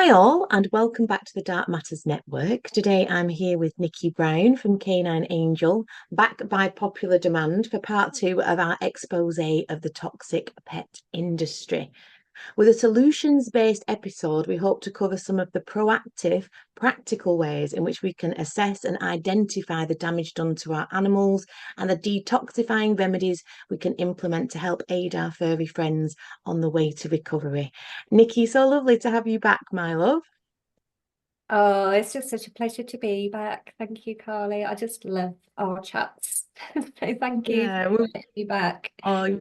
Hi all, and welcome back to the Dark Matters Network. Today I'm here with Nikki Brown from Canine Angel, back by popular demand for part two of our expose of the toxic pet industry. With a solutions-based episode, we hope to cover some of the proactive, practical ways in which we can assess and identify the damage done to our animals and the detoxifying remedies we can implement to help aid our furry friends on the way to recovery. Nikki, so lovely to have you back, my love. Oh, it's just such a pleasure to be back. Thank you, Carly. I just love our chats. So thank you for Yeah, having me back. oh,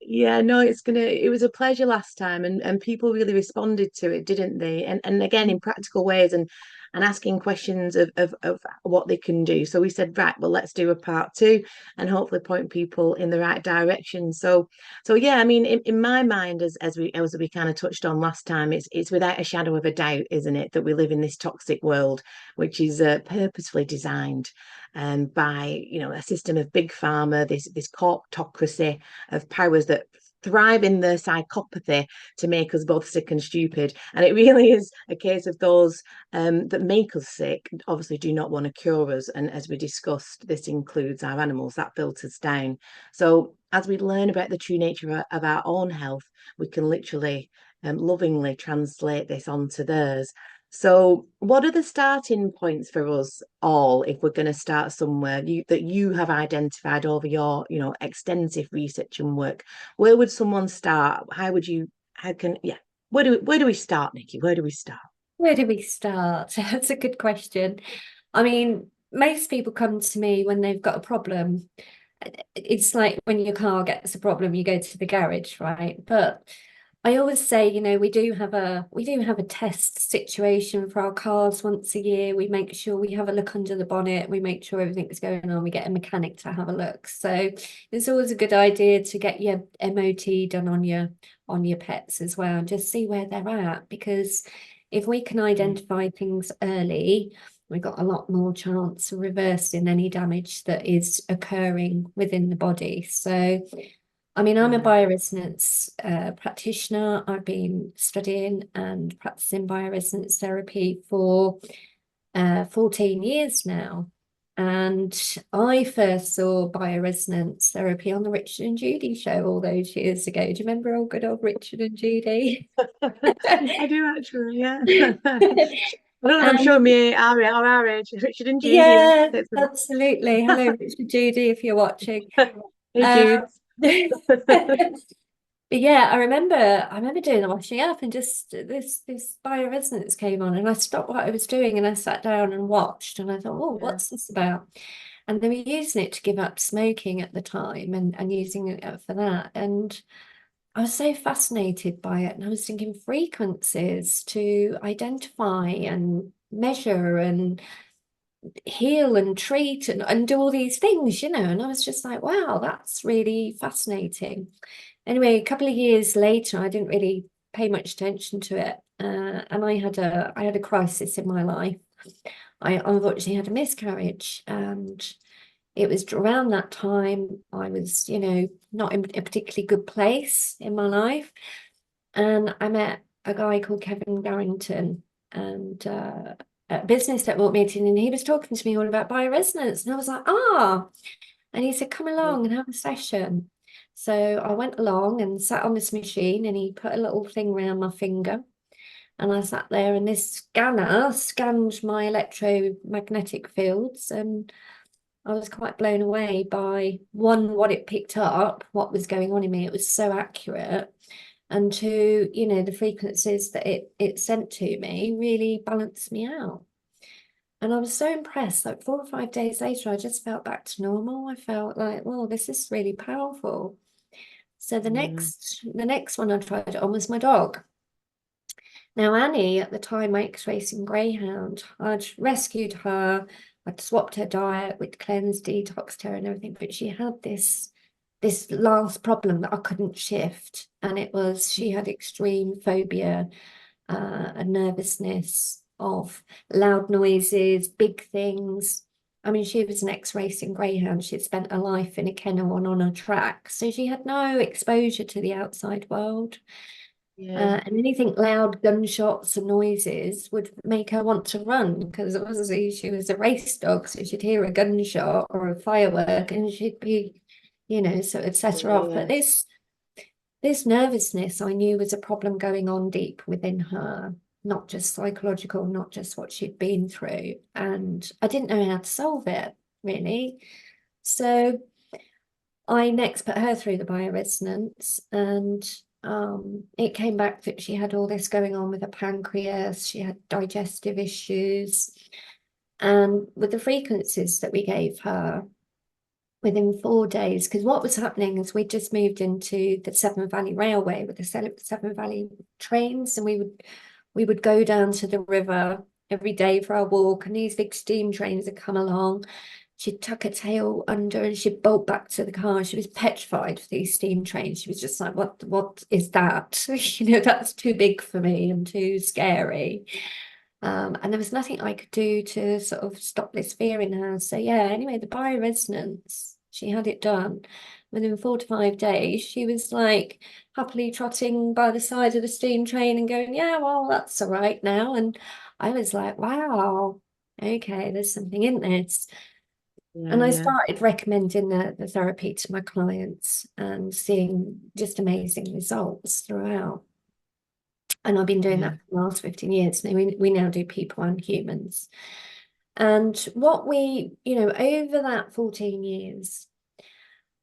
yeah, no, it was a pleasure last time and people really responded to it, didn't they? And again in practical ways and asking questions of what they can do. So we said, right, well, let's do a part two and hopefully point people in the right direction. So yeah, I mean, in my mind, as we kind of touched on last time, it's without a shadow of a doubt, isn't it, that we live in this toxic world, which is purposefully designed by a system of big pharma, this corpocracy of powers that thrive in their psychopathy to make us both sick and stupid. And it really is a case of those that make us sick, obviously do not want to cure us. And as we discussed, this includes our animals, that filters down. So as we learn about the true nature of our own health, we can literally lovingly translate this onto theirs. So, what are the starting points for us all if we're going to start somewhere that you have identified over your, extensive research and work? Where would someone start? Yeah, where do we start, Nikki? Where do we start? Where do we start? That's a good question. I mean, most people come to me when they've got a problem. It's like when your car gets a problem, you go to the garage, right? But I always say, we do have a test situation for our cars once a year. We make sure we have a look under the bonnet, we make sure everything's going on, we get a mechanic to have a look. So it's always a good idea to get your MOT done on your pets as well and just see where they're at, because if we can Mm. identify things early, we've got a lot more chance of reversing any damage that is occurring within the body. So, I mean, I'm a Yeah. bioresonance practitioner. I've been studying and practicing bioresonance therapy for 14 years now. And I first saw bioresonance therapy on the Richard and Judy show all those years ago. Do you remember old good old Richard and Judy? I do actually, yeah. I don't know if I'm And showing me our age, Richard and Judy. yeah, absolutely. Hello, Richard Judy, if you're watching. Hey, Um, Jude. but yeah, I remember doing the washing up and just this bioresonance came on and I stopped what I was doing and I sat down and watched and I thought, oh, Yeah. what's this about? And they were using it to give up smoking at the time and using it for that. And I was so fascinated by it. And I was thinking frequencies to identify and measure and heal and treat and do all these things, and I was just like, wow, that's really fascinating. Anyway, a couple of years later, I didn't really pay much attention to it. And I had a crisis in my life. I unfortunately had a miscarriage, and it was around that time I was, not in a particularly good place in my life. And I met a guy called Kevin Garrington, and at a business network meeting, and he was talking to me all about bioresonance, and I was like, ah. And he said, come along and have a session. So I went along and sat on this machine, and he put a little thing around my finger. And I sat there, and this scanner scanned my electromagnetic fields. And I was quite blown away by one, what it picked up, what was going on in me. It was so accurate. And two, the frequencies that it sent to me really balanced me out. And I was so impressed. Like 4 or 5 days later, I just felt back to normal. I felt like, well, this is really powerful. So the Yeah. next the next one I tried it on was my dog. Now Annie, at the time, my ex-racing greyhound, I'd rescued her, I'd swapped her diet, we'd cleansed, detoxed her and everything, but she had this last problem that I couldn't shift. And it was she had extreme phobia, a nervousness of loud noises, big things. I mean, she was an ex-racing greyhound. She'd spent her life in a kennel and on a track. So she had no exposure to the outside world. Yeah. And anything loud, gunshots and noises would make her want to run, because obviously she was a race dog, so she'd hear a gunshot or a firework and she'd be, so it'd set her off. But Yeah. this nervousness I knew was a problem going on deep within her, not just psychological, not just what she'd been through. And I didn't know how to solve it, really. So I next put her through the bioresonance, and it came back that she had all this going on with her pancreas, she had digestive issues. And with the frequencies that we gave her, within 4 days, because what was happening is we just moved into the Severn Valley Railway with the Severn Valley trains, and we would go down to the river every day for our walk, and these big steam trains would come along. She'd tuck her tail under and she'd bolt back to the car. She was petrified for these steam trains. She was just like, what is that? That's too big for me and too scary. And there was nothing I could do to sort of stop this fear in her. So yeah, anyway, the bioresonance, she had it done. Within 4 to 5 days, she was like happily trotting by the side of the steam train and going, yeah, well, that's all right now. And I was like, wow, okay, there's something in this. Yeah. And I Yeah. started recommending the therapy to my clients and seeing just amazing results throughout. And I've been doing Yeah. that for the last 15 years. Now we now do people and humans. And what over that 14 years,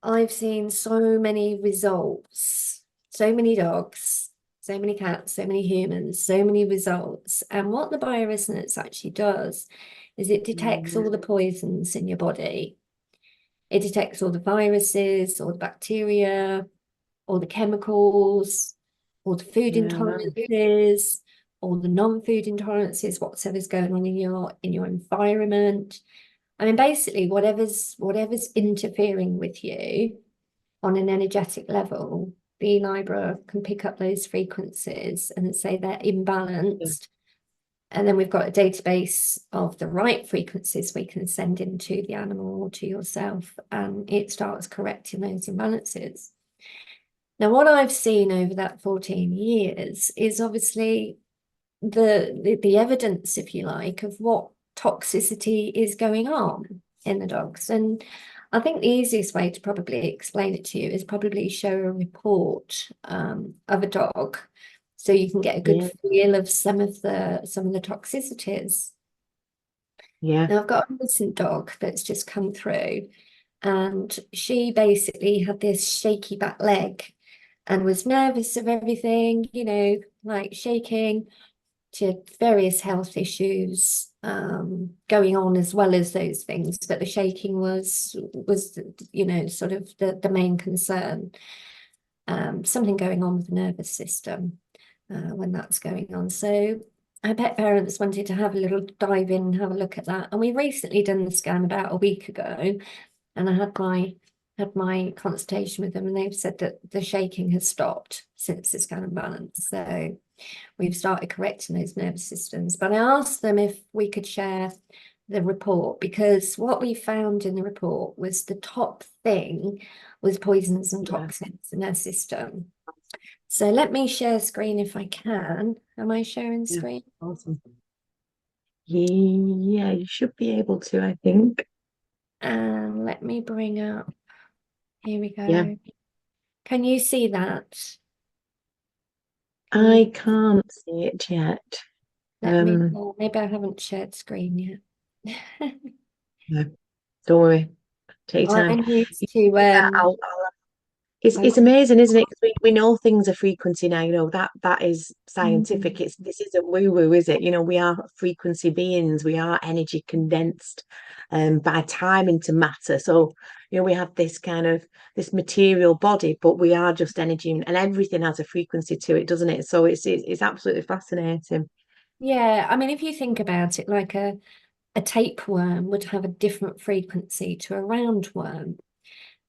I've seen so many results, so many dogs, so many cats, so many humans, so many results. And what the bioresonance actually does is it detects Yeah. all the poisons in your body. It detects all the viruses, all the bacteria, all the chemicals, all the food Yeah. Wow. intolerances, all the non-food intolerances, whatever's going on in your environment. I mean, basically, whatever's interfering with you on an energetic level, the Libra can pick up those frequencies and say they're Yeah. imbalanced. And then we've got a database of the right frequencies we can send into the animal or to yourself, and it starts correcting those imbalances. Now, what I've seen over that 14 years is obviously the evidence, if you like, of what toxicity is going on in the dogs. And I think the easiest way to probably explain it to you is probably show a report of a dog, so you can get a good Yeah. feel of some of the toxicities. Yeah. Now, I've got a recent dog that's just come through, and she basically had this shaky back leg and was nervous of everything, like shaking. She had various health issues going on as well as those things, but the shaking was sort of the main concern. Something going on with the nervous system when that's going on. So I bet parents wanted to have a little dive in and have a look at that. And we recently done the scan about a week ago, and I had my consultation with them, and they've said that the shaking has stopped since the scan and balance. So we've started correcting those nervous systems. But I asked them if we could share the report, because what we found in the report was the top thing was poisons and Yeah. toxins in their system. So let me share screen if I can. Am I sharing Yeah. screen? Awesome. Yeah, you should be able to, I think. And let me bring up, here we Yeah. go. Can you see that? Can you, I can't see it yet. let me, Um, oh, maybe I haven't shared screen yet. no, don't worry. Take your time. I need to, Yeah, it's I, amazing, isn't it? 'Cause we know things are frequency now. That is mm, scientific. This isn't woo-woo, is it? We are frequency beings. We are energy condensed, by time into matter. So, we have this kind of this material body, but we are just energy, and everything has a frequency to it, doesn't it? So it's absolutely fascinating. yeah, I mean, if you think about it, like a tapeworm would have a different frequency to a roundworm.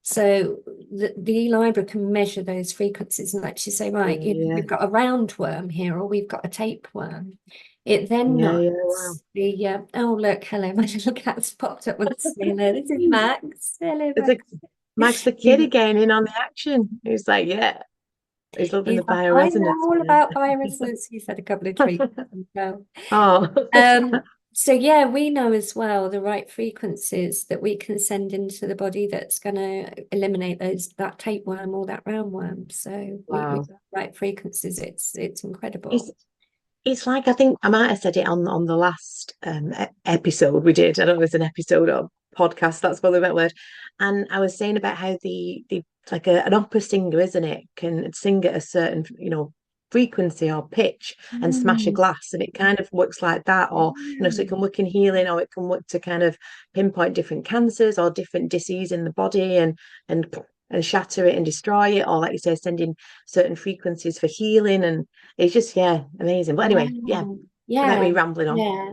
So the Libra can measure those frequencies and actually say, right, Yeah, we've got a roundworm here, or we've got a tapeworm. It then yeah, knows yeah. Wow. oh, look, hello, my little cat's popped up with a sailor. This is Max. Hello, It's like Max. Max the kid again in on the action. He's like, yeah. He's loving He's the like, I bioresonance know all bit. about bioresonance. He's had a couple of treats as well. Oh, So yeah, we know as well the right frequencies that we can send into the body that's going to eliminate that tapeworm or that roundworm. So we wow. know the right frequencies. It's It's incredible. it's like I think I might have said it on the last episode we did. I don't know if it's an episode or podcast. That's probably the right word. And I was saying about how the it's like an opera singer, isn't it? Can sing at a certain frequency or pitch and smash a Mm. glass, and it kind of works like that. Or so it Yeah. can work in healing, or it can work to kind of pinpoint different cancers or different disease in the body, and and shatter it and destroy it, or like you say, sending certain frequencies for healing. And it's just, yeah, amazing. But Yeah, anyway, yeah, without yeah, me rambling on. yeah.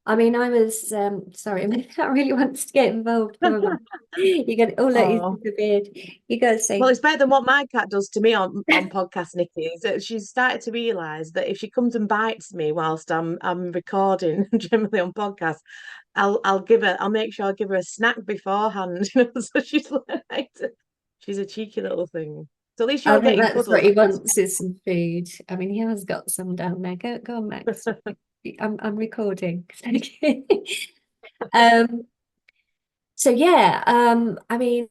I mean, I was sorry, I really want to get involved. Come on, you got oh look, he's Oh, disappeared. You got to well, say, it's better than what my cat does to me on podcast, Nikki. Is that she's started to realise that if she comes and bites me whilst I'm recording, generally on podcast, I'll make sure I give her a snack beforehand. So she's a cheeky little thing. So at least I you're think getting that's what cuddles. he wants is some food. I mean, he has got some down there. Go on, Max. I'm recording. Um, so yeah, I mean,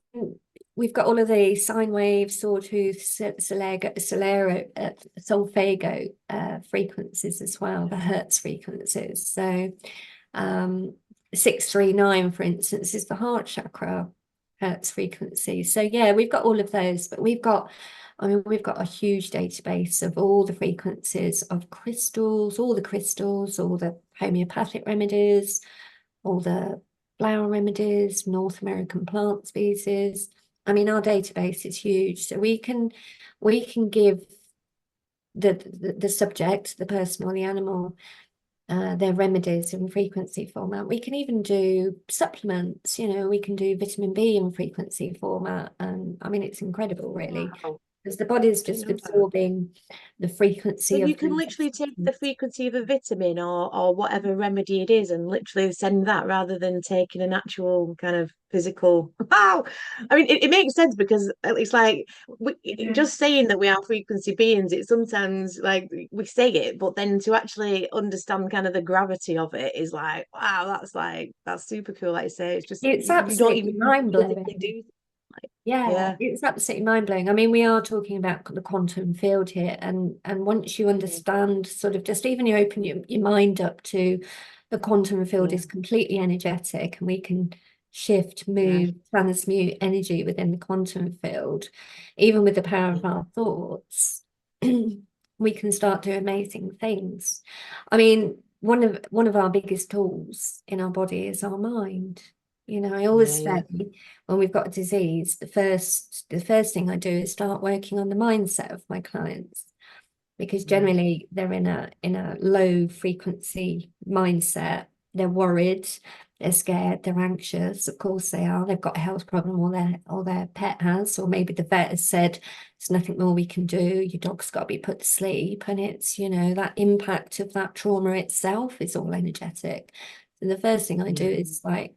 we've got all of the sine waves, sawtooth, solero, solfago frequencies as well, the Hertz frequencies. So 639, for instance, is the heart chakra Hertz frequency. So yeah, we've got all of those, but I mean, we've got a huge database of all the frequencies of crystals, all the homeopathic remedies, all the flower remedies, North American plant species. I mean, our database is huge, so we can give the subject, the person or the animal, their remedies in frequency format. We can even do supplements, we can do vitamin B in frequency format. And I mean, it's incredible, really, Wow, because the body's didn't just know that. absorbing the So frequency you of can the literally take the frequency of a vitamin or whatever remedy it is and literally send that rather than taking an actual kind of physical. Wow. I mean, it makes sense because it's like just saying that we are frequency beings, it sometimes like we say it, but then to actually understand kind of the gravity of it is wow, that's super cool. Like I say, it's just It's you don't absolutely even physically mind-blowing. do. Like, Yeah, yeah. it's absolutely mind-blowing. I mean, we are talking about the quantum field here, and once you Mm, understand sort of just even you open your mind up to the quantum field yeah. is completely energetic, and we can shift, Yeah. move, transmute energy within the quantum field, even with the power Yeah. of our thoughts, we can start doing amazing things. I mean, one of our biggest tools in our body is our mind. I Yeah. always Yeah. say when we've got a disease, the first thing I do is start working on the mindset of my clients, because Yeah. generally they're in a low frequency mindset. They're worried, they're scared, they're anxious. Of course they are. They've got a health problem, or their pet has, or maybe the vet has said there's nothing more we can do. Your dog's got to be put to sleep, and it's that impact of that trauma itself is all energetic. And the first thing I do Yeah. is like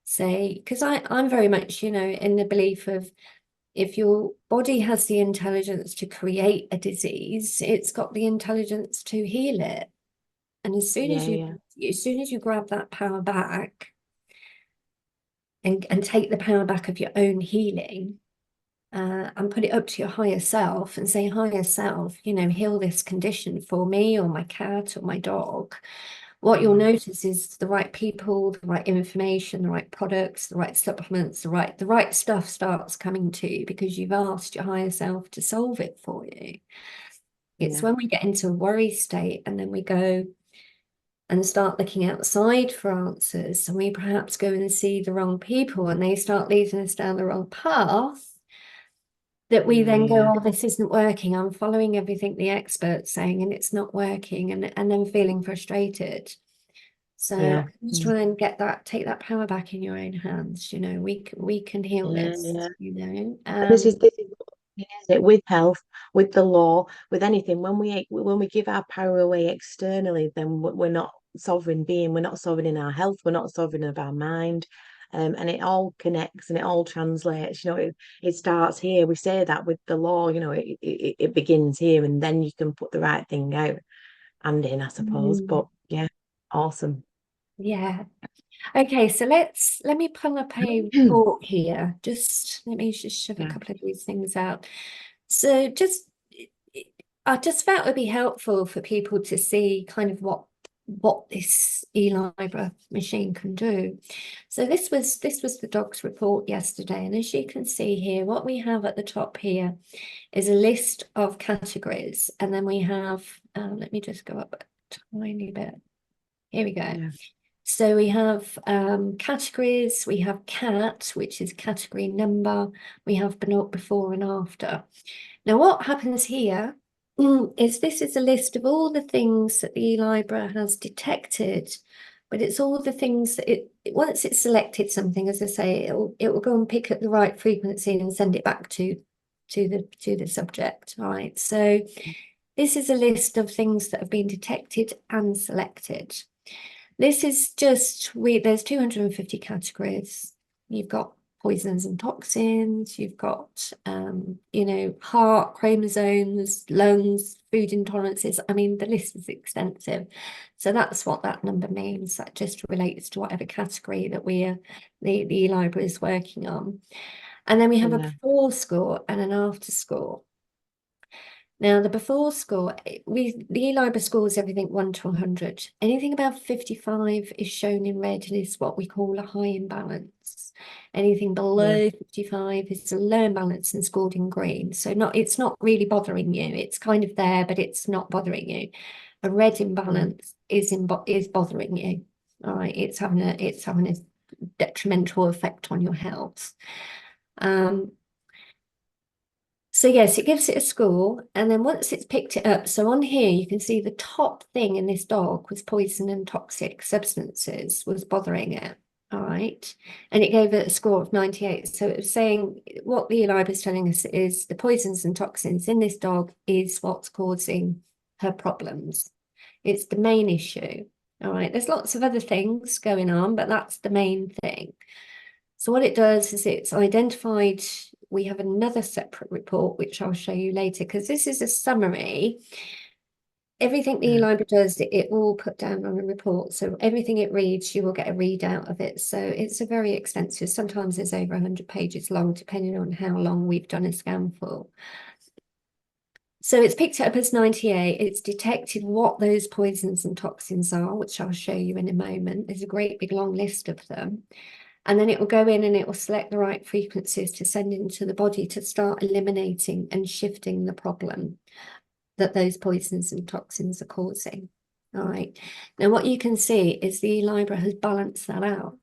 say, because I'm very much in the belief of, if your body has the intelligence to create a disease, it's got the intelligence to heal it. And Yeah. Yeah. as soon as you grab that power back and take the power back of your own healing, and put it up to your higher self and say, higher self, heal this condition for me or my cat or my dog. What you'll Mm, notice is the right people, the right information, the right products, the right supplements, the right stuff starts coming to you because you've asked your higher self to solve it for you. It's yeah. when we get into a worry state and then we go and start looking outside for answers, and we perhaps go and see the wrong people and they start leading us down the wrong path, that we Yeah. then go, Yeah. oh, this isn't working. I'm following everything the expert's saying and it's not working, and then feeling frustrated. So Yeah. I just Mm, try and take that power back in your own hands. We can heal yeah. this. Yeah. And Um, this is what it is, isn't it? With health, with the law, with anything. When we give our power away externally, then we're not sovereign being. We're not sovereign in our health. We're not sovereign of our mind. and it all connects and it all translates. It starts here. We say that with the law, it begins here, and then you can put the right thing out and in, I suppose. Mm, But yeah, awesome. yeah. Okay, so let me pull up a report here. Just let me just shove a Yeah, couple of these things out. So I just felt it would be helpful for people to see kind of what this eLibra machine can do. So this was the dog's report yesterday, and as you can see here, what we have at the top here is a list of categories, and then we have let me just go up a tiny bit. Here we go. yeah, So we have categories, we have cat, which is category number, we have before and after. Now, what happens here is this is a list of all the things that the eLibra has detected, but it's all the things that once it's selected something, as I say, it will go and pick up the right frequency and send it back to the subject. All right. So this is a list of things that have been detected and selected. This is just there's 250 categories. You've got poisons and toxins, you've got heart, chromosomes, lungs, food intolerances. I mean, the list is extensive. So that's what that number means. That just relates to whatever category that the library is working on. And then we have a yeah, before score and an after score. Now, the before score, the eLibra scores everything 1 to 100. Anything above 55 is shown in red and is what we call a high imbalance. Anything yeah, below 55 is a low imbalance and scored in green. So it's not really bothering you. It's kind of there, but it's not bothering you. A red yeah, imbalance is bothering you. All right, it's having a detrimental effect on your health. So yes, it gives it a score, and then once it's picked it up, so on here you can see the top thing in this dog was poison and toxic substances was bothering it. All right. And it gave it a score of 98. So it was saying what the ELIB is telling us is the poisons and toxins in this dog is what's causing her problems. It's the main issue. All right. There's lots of other things going on, but that's the main thing. So what it does is it's identified, we have another separate report, which I'll show you later, because this is a summary. Everything the yeah, eLibra does, it will put down on a report. So everything it reads, you will get a readout of it. So it's a very extensive, sometimes it's over 100 pages long, depending on how long we've done a scan for. So it's picked it up as 98. It's detected what those poisons and toxins are, which I'll show you in a moment. There's a great big long list of them. And then it will go in and it will select the right frequencies to send into the body to start eliminating and shifting the problem that those poisons and toxins are causing. All right. Now, what you can see is the eLibra has balanced that out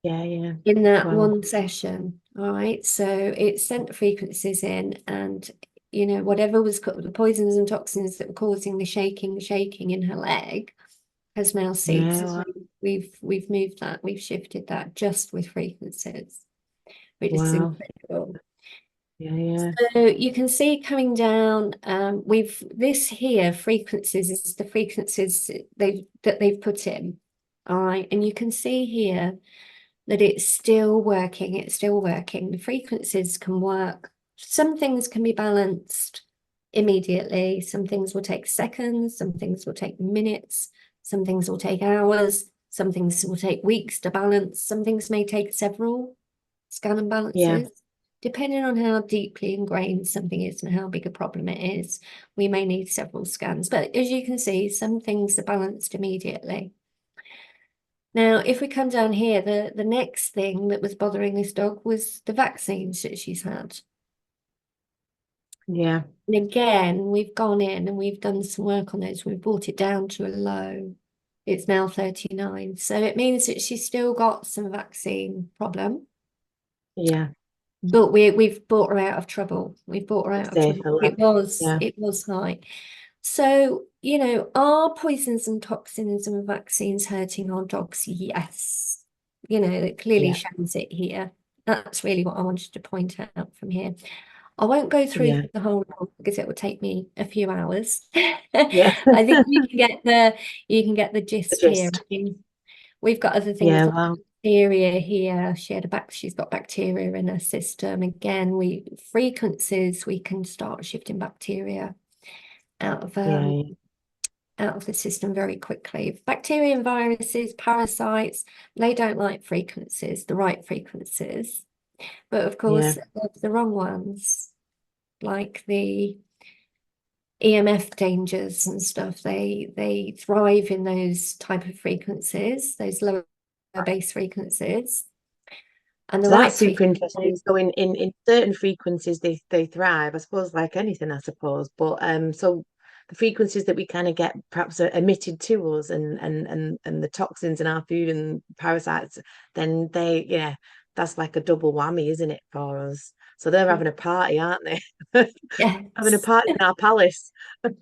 yeah, yeah. in that Wow, one session. All right. So it sent the frequencies in, and whatever was the poisons and toxins that were causing the shaking in her leg has now ceased. yeah, wow, We've moved that, we've shifted that just with frequencies, which is wow. incredible. Yeah, yeah, So you can see coming down, this here frequencies is the frequencies they've put in. All right, and you can see here that it's still working. It's still working. The frequencies can work. Some things can be balanced immediately. Some things will take seconds. Some things will take minutes. Some things will take hours. Some things will take weeks to balance. Some things may take several scan and yeah, balances. Depending on how deeply ingrained something is and how big a problem it is, we may need several scans. But as you can see, some things are balanced immediately. Now, if we come down here, the next thing that was bothering this dog was the vaccines that she's had. yeah, And again, we've gone in and we've done some work on those. We've brought it down to a low. It's now 39. So it means that she's still got some vaccine problem, yeah. but we've brought her out of trouble. We've brought her out It's of trouble. safer level. Yeah, It was high. So, are poisons and toxins and vaccines hurting our dogs? Yes. It clearly yeah, shows it here. That's really what I wanted to point out from here. I won't go through yeah, the whole log because it will take me a few hours. yeah. I think you can get the gist here. Just I mean, we've got other things yeah, like wow. bacteria here. She's got bacteria in her system. Again, frequencies, we can start shifting bacteria out of Yeah, yeah, out of the system very quickly. Bacteria and viruses, parasites, they don't like frequencies, the right frequencies. But of yeah. course, the wrong ones, like the EMF dangers and stuff, they thrive in those type of frequencies, those lower base frequencies. And the So that's right super frequencies, interesting. So in certain frequencies they thrive, I suppose, like anything, I suppose. But so the frequencies that we kind of get perhaps are emitted to us and the toxins in our food and parasites, then yeah, that's like a double whammy, isn't it, for us? So they're having a party, aren't they? Having a yes. party in our palace.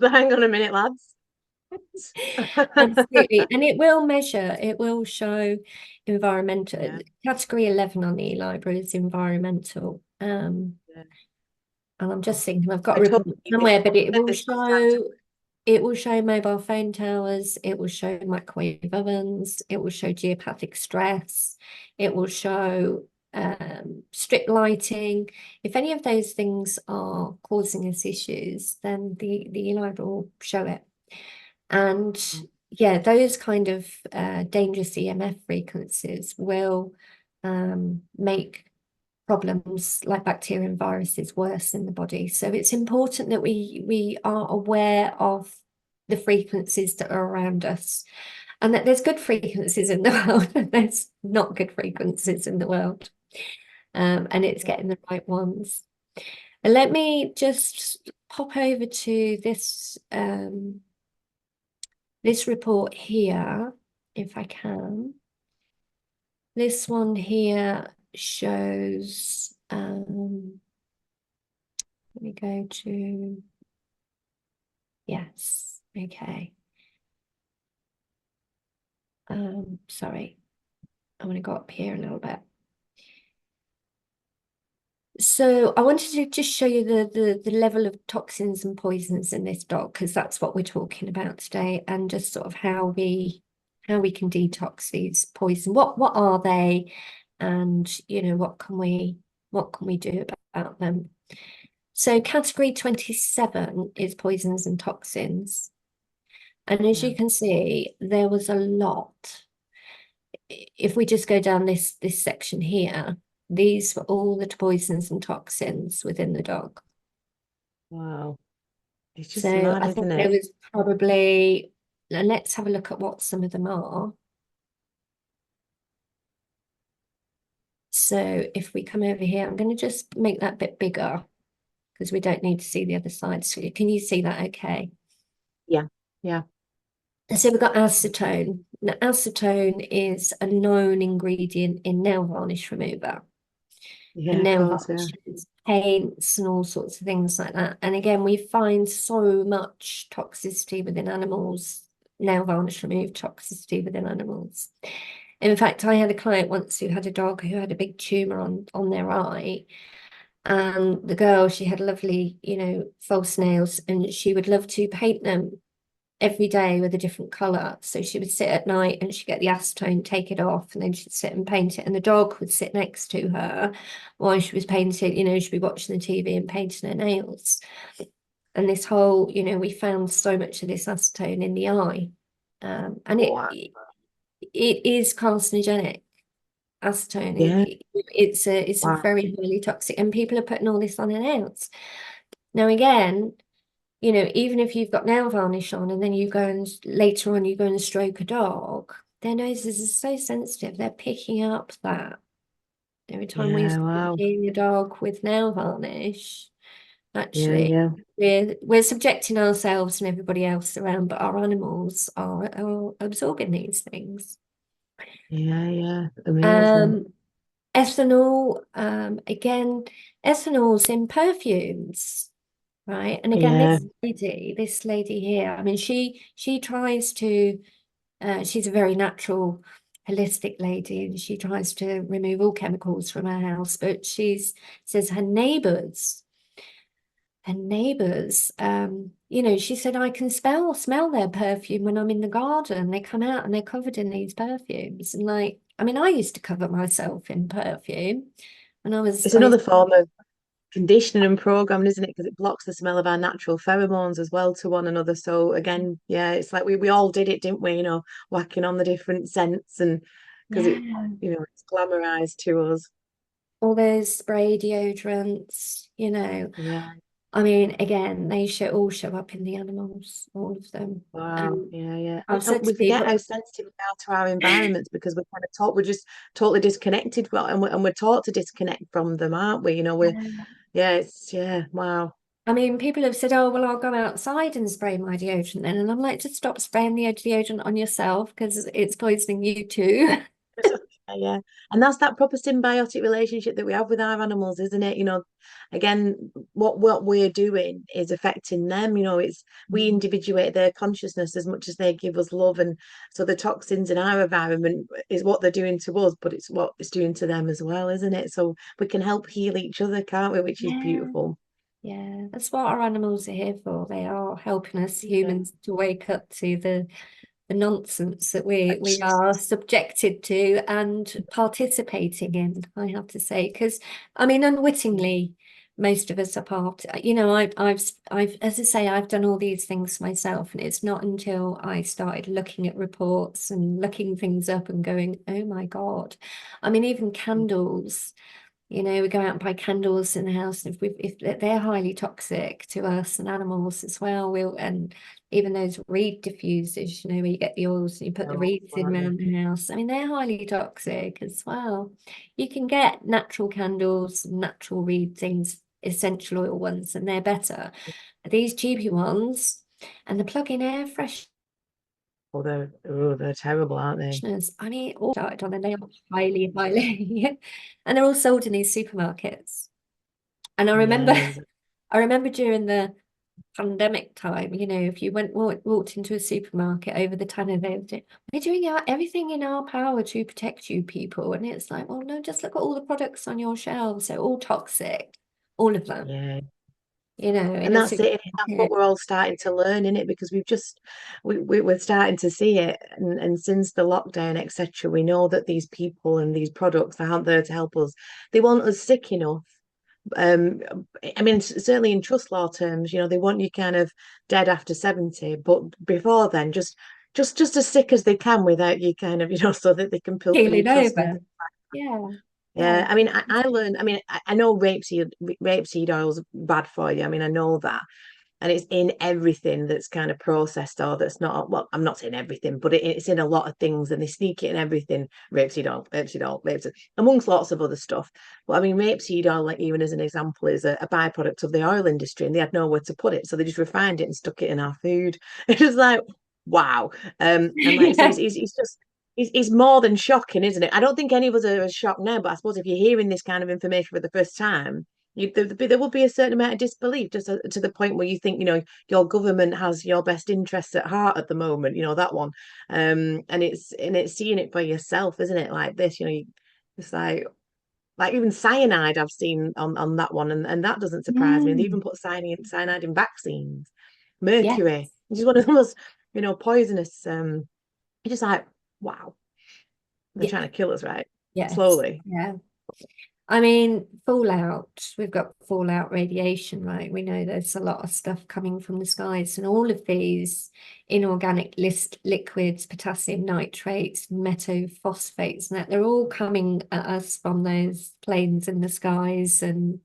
Hang on a minute, lads. Absolutely. And it will show environmental. Yeah, Category 11 on the e-library is environmental. yeah. And I'm just thinking, I've got I a totally report think somewhere, but this comes down to it will show mobile phone towers, it will show microwave ovens, it will show geopathic stress, it will show strip lighting. If any of those things are causing us issues, then the e-library will show it. And yeah, those kind of dangerous EMF frequencies will make problems like bacteria and viruses worse in the body. So it's important that we are aware of the frequencies that are around us, and that there's good frequencies in the world and there's not good frequencies in the world. And it's getting the right ones. And let me just pop over to this report here, if I can. This one here shows, let me go to, yes, okay. Sorry, I'm going to go up here a little bit. So I wanted to just show you the level of toxins and poisons in this dog, because that's what we're talking about today, and just sort of how we can detox these poisons. What are they, and what can we do about them? So category 27 is poisons and toxins. And as yeah. you can see, there was a lot. If we just go down this section here, these were all the poisons and toxins within the dog. Wow. It's just So mad, I think isn't there it? was probably, let's have a look at what some of them are. So if we come over here, I'm going to just make that bit bigger because we don't need to see the other side. So can you see that okay? Yeah, yeah, So we've got acetone. Now, acetone is a known ingredient in nail varnish remover and yeah, of nail course, yeah. varnishes, paints, and all sorts of things like that. And again, we find so much toxicity within animals, nail varnish removed toxicity within animals. In fact, I had a client once who had a dog who had a big tumor on their eye. And the girl, she had lovely, false nails, and she would love to paint them every day with a different color. So she would sit at night and she'd get the acetone, take it off, and then she'd sit and paint it. And the dog would sit next to her while she was painting, she'd be watching the TV and painting her nails. And this whole, we found so much of this acetone in the eye. And Wow. it is carcinogenic. Acetone, Yeah, it's a wow. very highly toxic, and people are putting all this on their nails. Now, again, even if you've got nail varnish on and then you go and later on you go and stroke a dog, their noses are so sensitive, they're picking up that. Every time we're Yeah, wow. stroking a dog with nail varnish, Yeah, actually, yeah, we're subjecting ourselves and everybody else around, but our animals are absorbing these things. yeah, yeah. Amazing. Um, Ethanol, again, ethanol's in perfumes. Right. And again, Yeah, this lady here, I mean, she tries to, she's a very natural, holistic lady, and she tries to remove all chemicals from her house, but says her neighbours and neighbours, you know, she said I can smell their perfume when I'm in the garden. They come out and they're covered in these perfumes. And like, I mean, I used to cover myself in perfume when It's I was another form of conditioning and programming, isn't it? Because it blocks the smell of our natural pheromones as well to one another. So again, yeah, it's like we all did it, didn't we? You know, whacking on the different scents and because it, yeah, you know, it's glamorized to us. all those spray deodorants, you know. Yeah. I mean, again, they all show up in the animals, all of them. Wow. And Yeah, yeah. I've And said to we forget people, how sensitive we are to our environments because we're kind of taught we're just totally disconnected, well, and we're taught to disconnect from them, aren't we? You know, we're yeah. yeah, it's yeah, wow. I mean, people have said, oh, well, I'll go outside and spray my deodorant then. And I'm like, just stop spraying the deodorant on yourself because it's poisoning you too. Yeah, yeah. And that's that proper symbiotic relationship that we have with our animals, isn't it? You know, again, what we're doing is affecting them. You know, it's we individuate their consciousness as much as they give us love. And so the toxins in our environment is what they're doing to us, but it's what it's doing to them as well, isn't it? So we can help heal each other, can't we? Which is Yeah, beautiful. yeah. That's what our animals are here for. They are helping us Yeah. humans to wake up to the nonsense that we are subjected to and participating in, I have to say. Because I mean, unwittingly, most of us are part, you know, I've, as I say, I've done all these things myself, and it's not until I started looking at reports and looking things up and going, oh my God. I mean, even candles. You know, we go out and buy candles in the house, and if they're highly toxic to us and animals as well, and even those reed diffusers, you know, where you get the oils and you put the No, reeds in aren't they? around the house. I mean, they're highly toxic as well. You can get natural candles, natural reed things, essential oil ones, and they're better. These cheapy ones and the plug-in air They're terrible, aren't they? fresheners, I mean, all started on, and they are highly, highly, and they're all sold in these supermarkets. And I remember, Yeah, I remember during the pandemic time, you know, if you walked into a supermarket over the tunnel, we're doing everything in our power to protect you people. And it's like, well, no, just look at all the products on your shelves. They're all toxic, all of them, yeah. you know, in And a that's it. That's what supermarket. we're all starting to learn in it because we're starting to see it. And since the lockdown, etc., we know that these people and these products aren't there to help us. They want us sick enough. Um, I mean, certainly in trust law terms, you know, they want you kind of dead after 70, but before then, just as sick as they can without you kind of, you know, so that they can pilfer your Keeling trust and over. Yeah. Yeah. yeah, I mean, I learned. I mean, I know rapeseed oil's bad for you. I mean, I know that, and it's in everything that's kind of processed or that's not. Well, I'm not saying everything, but it's in a lot of things, and they sneak it in everything. Rapeseed oil, amongst lots of other stuff. But I mean, rapeseed oil, like even as an example, is a byproduct of the oil industry, and they had nowhere to put it, so they just refined it and stuck it in our food. It was like, wow. And like you say, Yeah. it's just it's more than shocking, isn't it? I don't think any of us are as shocked now, but I suppose if you're hearing this kind of information for the first time, there will be a certain amount of disbelief, just to the point where you think, you know, your government has your best interests at heart at the moment, you know, that one. And it's seeing it for yourself, isn't it? Like this, you know, it's like even cyanide I've seen on that one, and that doesn't surprise me. And they Mm. even put cyanide in vaccines, Yeah. mercury, which is one of the most, you know, poisonous. It's just like, wow. They're Yeah. trying to kill us, right? Yes. Slowly. Yeah. I mean, fallout, we've got fallout radiation, right? We know there's a lot of stuff coming from the skies, and all of these inorganic list liquids, potassium nitrates, metaphosphates, and that they're all coming at us from those planes in the skies and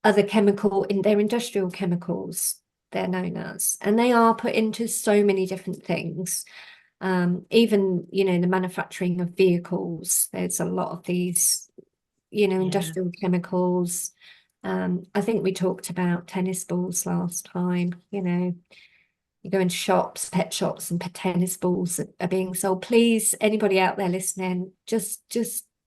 other they're industrial chemicals, they're known as, and they are put into so many different things. Even, you know, the manufacturing of vehicles, there's a lot of these, you know, Yeah. industrial chemicals. I think we talked about tennis balls last time, you know, you go into shops, pet shops, and pet tennis balls are being sold. Please, anybody out there listening, just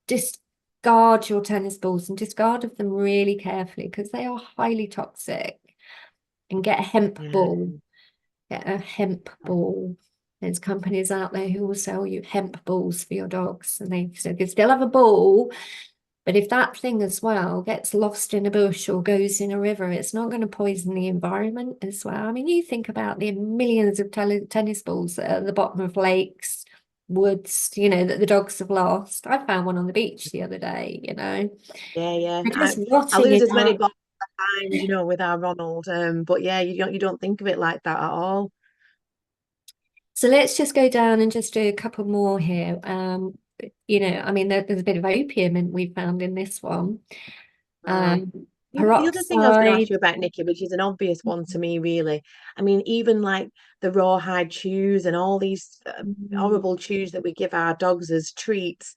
discard your tennis balls and discard of them really carefully because they are highly toxic. And get a hemp Yeah. ball. Get a hemp ball. There's companies out there who will sell you hemp balls for your dogs, and they so they still have a ball, But if that thing as well gets lost in a bush or goes in a river, it's not going to poison the environment as well. I mean, you think about the millions of tennis balls that are at the bottom of lakes, woods, you know, that the dogs have lost. I found one on the beach the other day, you know. Yeah, yeah. They're I just I rotting lose in as many our. balls as I find, with our Ronald. But yeah, you don't think of it like that at all. So let's just go down and just do a couple more here. You know, I mean, there's a bit of opium and we found in this one. Wow. Um, The other thing I was going to ask Peroxide. you about, Nikki, which is an obvious one to me, really. I mean, even like the rawhide chews and all these Mm. horrible chews that we give our dogs as treats,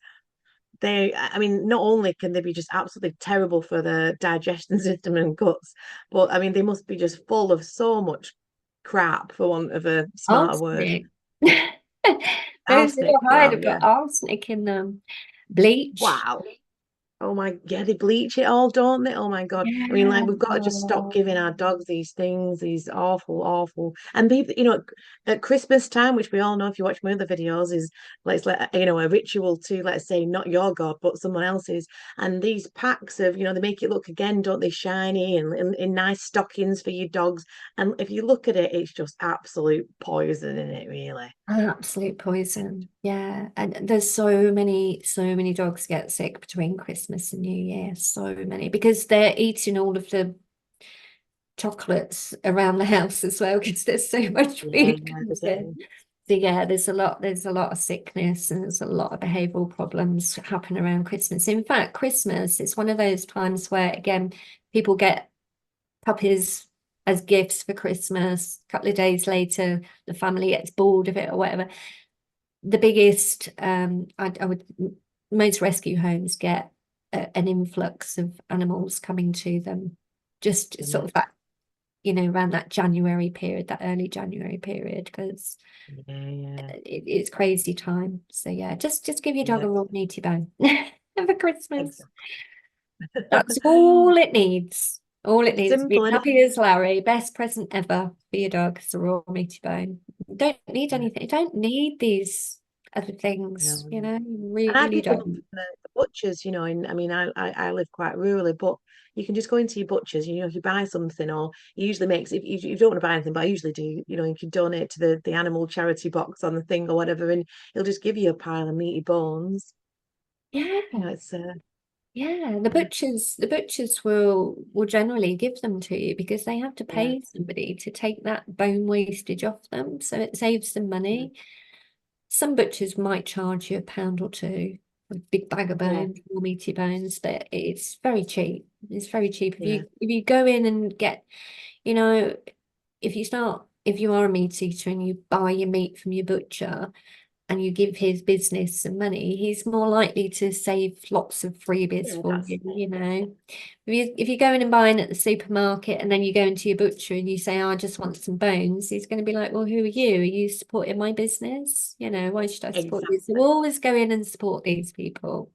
I mean, not only can they be just absolutely terrible for the digestion system and guts, but I mean, they must be just full of so much crap, for want of a smarter word. Arsenic. Those Arsenic. little hide Well, have got yeah. arsenic in them. Bleach. Wow. Oh my, yeah, they bleach it all, don't they? Oh my God. I mean, Yeah. like, we've got to just stop giving our dogs these things, these awful, awful. And people, at Christmas time, which we all know if you watch my other videos, is a ritual to, let's say, not your God, but someone else's. And these packs of, they make it look again, don't they, shiny and in nice stockings for your dogs. And if you look at it, it's just absolute poison in it, really. Absolute poison. Yeah. And there's so many dogs get sick between Christmas and New Year. So many because they're eating all of the chocolates around the house as well because there's so much Yeah, food they're comes in. getting, So yeah, there's a lot of sickness and there's a lot of behavioural problems happen around Christmas. In fact, Christmas is one of those times where again people get puppies as gifts for Christmas. A couple of days later, the family gets bored of it or whatever. The biggest, I would, most rescue homes get an influx of animals coming to them, just sort yeah, of that, you know, around that January period, that early January period, because yeah, yeah, it's crazy time. So yeah, just give your dog yeah, a raw meaty bone for Christmas. exactly. That's all it needs. All it needs to be Simple, isn't it? happy as Larry. Best present ever for your dog is a raw meaty bone. You don't need Yeah, anything. You don't need these other things, no. you know, you And I really pick them up don't. from the butchers, and I mean, I live quite rurally, but you can just go into your butchers, if you buy something, or he usually makes, if you don't want to buy anything, but I usually do, you can donate to the animal charity box on the thing or whatever, and he'll just give you a pile of meaty bones. Yeah, It's yeah. yeah, The butchers will generally give them to you because they have to yeah, pay somebody to take that bone wastage off them. So it saves them yeah, money. Some butchers might charge you a pound or two for a big bag of yeah, bones, or meaty bones, but it's very cheap. It's very cheap. yeah, If you go in and get, you know, if you are a meat eater and you buy your meat from your butcher and you give his business some money, he's more likely to save lots of freebies yeah, for that's you, it. you know. If you go in and buying at the supermarket and then you go into your butcher and you say, oh, I just want some bones, he's going to be like, well, who are you? Are you supporting my business? You know, why should I support you? So Exactly. always go in and support these people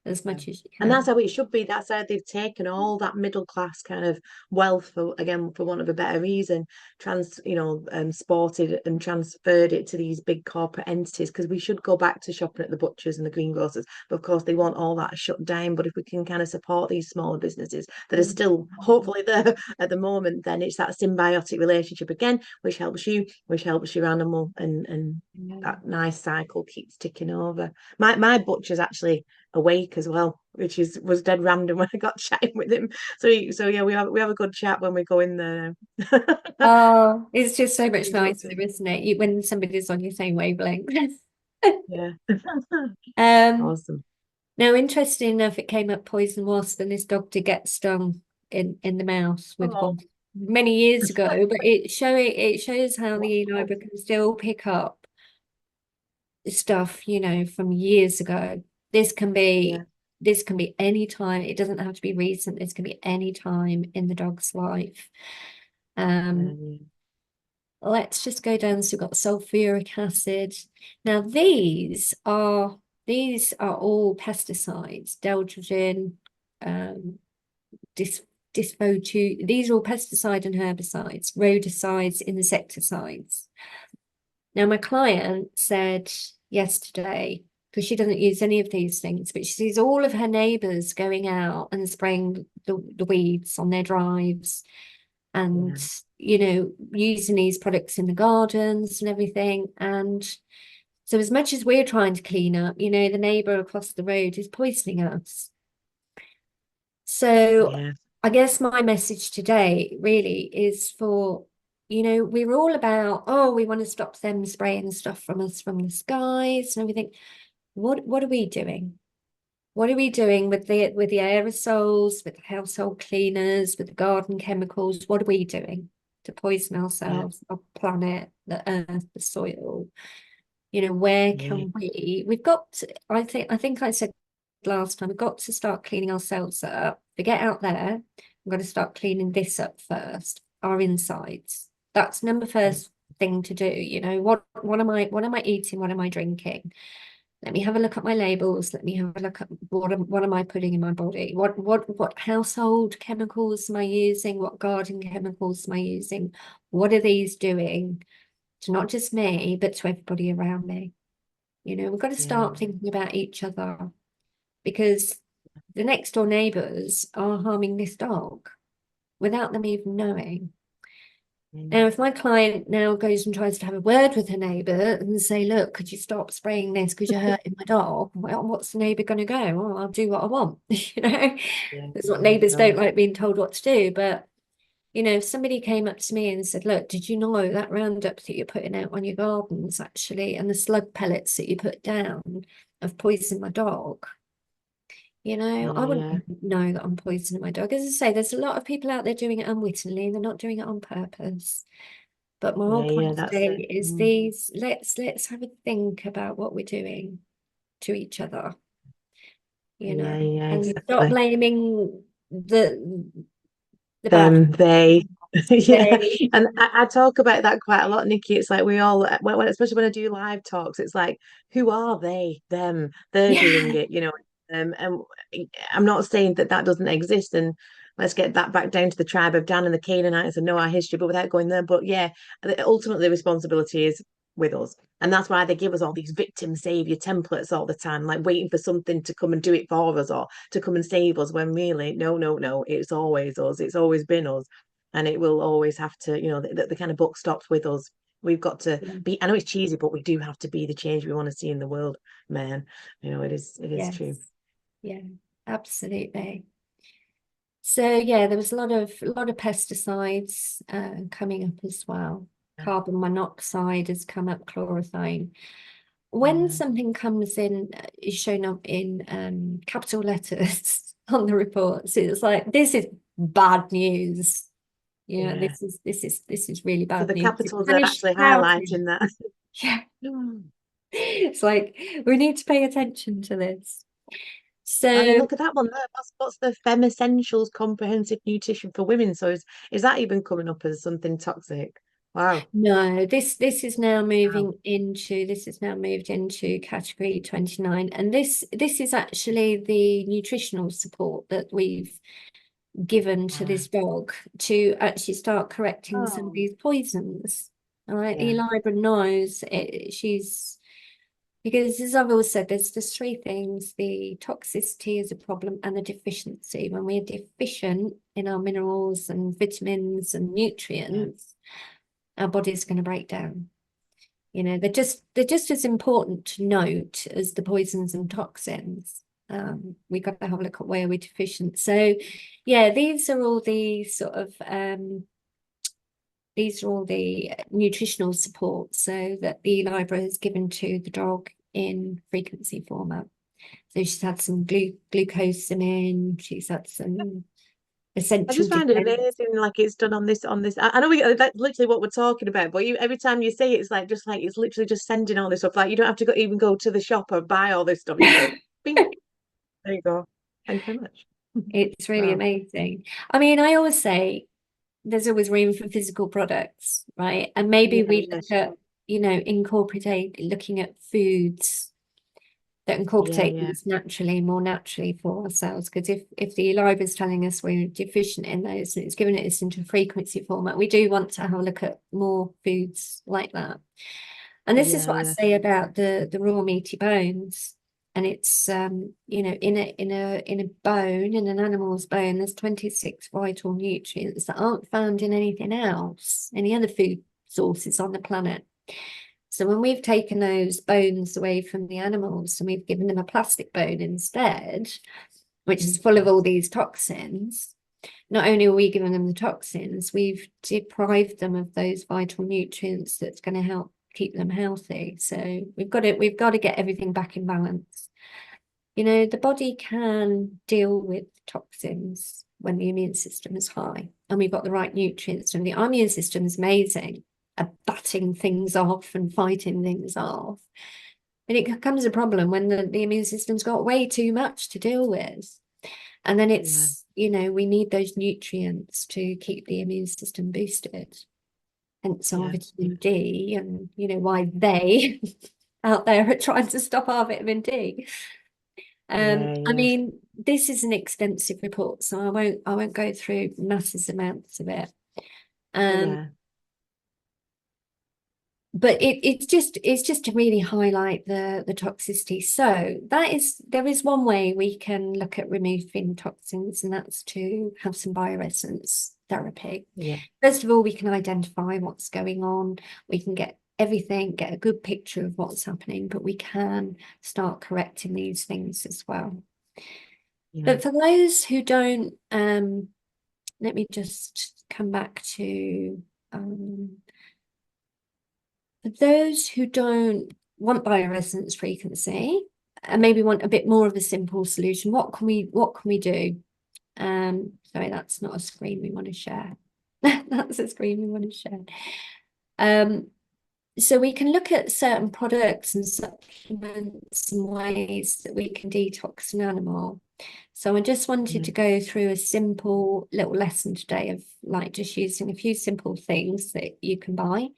as Yeah. much as you And that's can. how it should be. That's how they've taken all that middle class kind of wealth, for want of a better reason, sported and transferred it to these big corporate entities. Because we should go back to shopping at the butchers and the greengrocers. But of course, they want all that shut down. But if we can kind of support these smaller businesses that are still hopefully there at the moment, then it's that symbiotic relationship again, which helps you, which helps your animal, and Yeah. that nice cycle keeps ticking over. My butcher's actually awake as well, which was dead random when I got chatting with him. So yeah, we have a good chat when we go in there. Oh, it's just so much He's up nicer, to isn't it? When somebody's on your same wavelength. yeah. Um, Awesome. Now, interesting enough, it came up poison wasp, and this dog did get stung in the mouth with Oh, one many years ago. But it shows how the wow. Eliba can still pick up stuff, you know, from years ago. This can Yeah. be this can be any time. It doesn't have to be recent. This can be any time in the dog's life. Um, Yeah. let's just go down. So we've got sulfuric acid. Now these are all pesticides, Deldrogen, um, dis dysphotu. These are all pesticide and herbicides, rodicides, insecticides. Now, my client said yesterday because she doesn't use any of these things, but she sees all of her neighbours going out and spraying the weeds on their drives and, Yeah. you know, using these products in the gardens and everything. And so as much as we're trying to clean up, you know, the neighbour across the road is poisoning us. So Yeah. I guess my message today really is for, you know, we're all about, oh, we want to stop them spraying stuff from us from the skies and everything. What are we doing? What are we doing with the aerosols, with the household cleaners, with the garden chemicals? What are we doing to poison Yeah. ourselves, our planet, the earth, the soil? You know, where Yeah. can we've got to, I think I said last time, we've got to start cleaning ourselves up. To get out there, we've got to start cleaning this up first, our insides. That's number first thing to do. You know, what am I eating? What am I drinking? Let me have a look at my labels. Let me have a look at what am I putting in my body? What household chemicals am I using? What garden chemicals am I using? What are these doing to not just me, but to everybody around me? You know, we've got to Yeah. start thinking about each other because the next door neighbours are harming this dog without them even knowing. Yeah. Now, if my client now goes and tries to have a word with her neighbour and say, look, could you stop spraying this because you're hurting my dog? Well, what's the neighbour going to go? Well, I'll do what I want. You know, Yeah. that's what Yeah. neighbours don't No. like being told what to do. But, you know, if somebody came up to me and said, look, did you know that Roundup that you're putting out on your gardens actually, and the slug pellets that you put down have poisoned my dog? You know, I Yeah. Yeah. wouldn't know that I'm poisoning my dog. As I say, there's a lot of people out there doing it unwittingly. They're not doing it on purpose. But my whole Yeah. Yeah. point That's it. today is Mm. these, let's have a think about what we're doing to each other, you Yeah. know, Yeah. and stop Exactly. blaming the bad Them, they. Yeah. they. And I talk about that quite a lot, Nikki. It's like we all, especially when I do live talks, it's like, who are they, them? They're doing Yeah, it, you know. And I'm not saying that that doesn't exist. And let's get that back down to the tribe of Dan and the Canaanites and know our history, but without going there. But yeah, ultimately, the responsibility is with us. And that's why they give us all these victim savior templates all the time, like waiting for something to come and do it for us or to come and save us, when really, no, no, no, it's always us. It's always been us. And it will always have to, you know, the kind of book stops with us. We've got to yeah, be, I know it's cheesy, but we do have to be the change we want to see in the world, man. You know, it is true. yes, yeah, absolutely. So yeah, there was a lot of pesticides coming up as well. Carbon monoxide has come up, chlorothane. When Yeah. something comes in, is shown up in capital letters on the reports, it's like this is bad news. Yeah, Yeah. this is really So bad the news. It's capitals are punished actually shouting. highlighting that. Yeah, it's like we need to pay attention to this. I mean, So look at that one there. What's the Fem Essentials Comprehensive Nutrition for Women? So is that even coming up as something toxic? Wow. no, this is now Wow. moved into category 29, and this is actually the nutritional support that we've given to Yeah. this dog to actually start correcting some of Oh, these poisons. All right, yeah. Elibra knows because as I've always said, there's three things: the toxicity is a problem, and the deficiency. When we're deficient in our minerals and vitamins and Yeah. nutrients, our body's going to break down. You know, they're just as important to note as the poisons and toxins. We got to have a look at where we're deficient. So, yeah, these are all the nutritional support so that the library has given to the dog in frequency format. So she's had some glucosamine, she's had some I essential just find it defense. amazing, like it's done on this. I know that's literally what we're talking about, but every time you say it, it's like just like it's literally just sending all this stuff. Like you don't have to even go to the shop or buy all this stuff. You just go, bing, there you go. Thank you very much. It's really Wow. amazing. I mean, I always say there's always room for physical products, right? And Yeah, maybe we yeah, look at, sure. incorporate looking at foods that Yeah, incorporate yeah, these more naturally for ourselves. Because if the live is telling us we're deficient in those and it's giving it us into frequency format, we do want to have a look at more foods like that. And this is yeah, what I yeah. say about the raw meaty bones. and it's you know, in a bone, in an animal's bone, there's 26 vital nutrients that aren't found in anything else, any other food sources on the planet. So when we've taken those bones away from the animals and we've given them a plastic bone instead, which is full of all these toxins, not only are we giving them the toxins, we've deprived them of those vital nutrients that's going to help keep them healthy. So we've got to get everything back in balance. You know, the body can deal with toxins when the immune system is high and we've got the right nutrients, and the immune system is amazing at batting things off and fighting things off. And it becomes a problem when the immune system's got way too much to deal with. And then it's, you know, we need those nutrients to keep the immune system boosted. Hence our vitamin D, and, you know, why they out there are trying to stop our vitamin D. I mean, this is an extensive report, so I won't go through massive amounts of it. But it's just to really highlight the toxicity. So there is one way we can look at removing toxins, and that's to have some bioresonance therapy. First of all, we can identify what's going on. We can get a good picture of what's happening, but we can start correcting these things as well. But for those who don't, let me just come back to for those who don't want bioresonance frequency and maybe want a bit more of a simple solution, what can we do? Sorry, that's not a screen we want to share. That's a screen we want to share. So we can look at certain products and supplements and ways that we can detox an animal. So I just wanted to go through a simple little lesson today of like just using a few simple things that you can buy,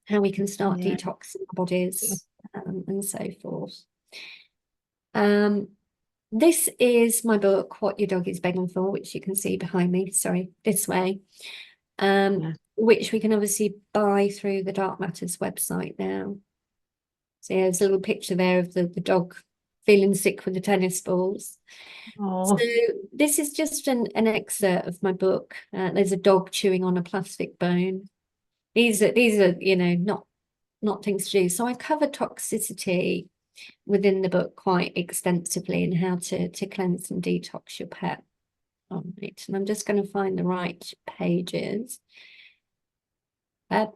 how we can start detoxing our bodies, and so forth. This is my book, What Your Dog Is Begging For, which you can see behind me, sorry, this way, which we can obviously buy through the Dark Matters website now. So there's a little picture there of the dog feeling sick with the tennis balls. So this is just an excerpt of my book. There's a dog chewing on a plastic bone. These are you know, not things to do. So I cover toxicity within the book quite extensively, and how to cleanse and detox your pet. All right, and I'm just going to find the right pages. Let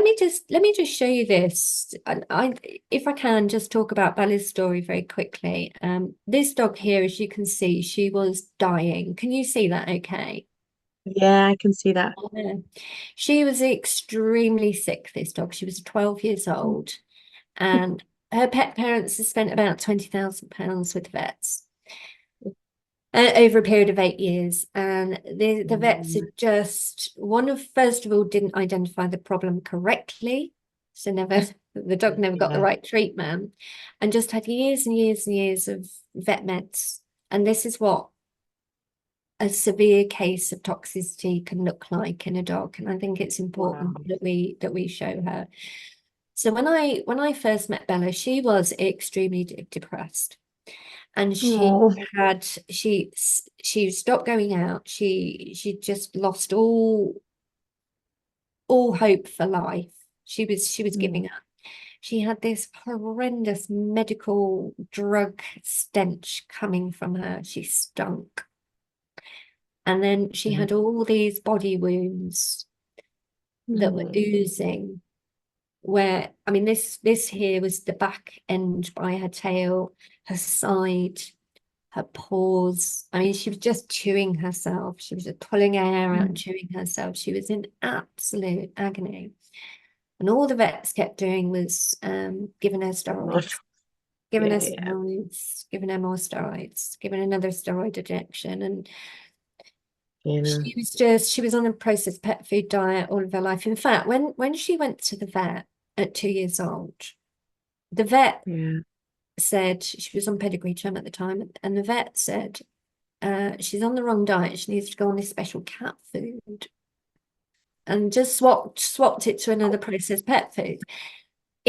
me just show you this. If I can just talk about Bella's story very quickly. This dog here, as you can see, she was dying. Can you see that okay? Yeah, I can see that. She was extremely sick, this dog. She was 12 years old, and her pet parents have spent about £20,000 with vets over a period of 8 years. And the vets are just, first of all, didn't identify the problem correctly. So the dog never got the right treatment, and just had years and years and years of vet meds. And this is what a severe case of toxicity can look like in a dog. And I think it's important that we show her. So when I first met Bella, she was extremely depressed, and she stopped going out. She just lost all hope for life. She was giving up. She had this horrendous medical drug stench coming from her. She stunk. And then she had all these body wounds that were oozing, where, I mean, this here was the back end by her tail, her side, her paws. I mean, she was just chewing herself. She was just pulling air out and chewing herself. She was in absolute agony. And all the vets kept doing was giving her steroids, giving her steroids, giving her more steroids, giving another steroid injection. And she was on a processed pet food diet all of her life. In fact, when she went to the vet at 2 years old, the vet said, she was on pedigree term at the time, and the vet said, she's on the wrong diet. She needs to go on this special cat food, and just swapped it to another processed pet food.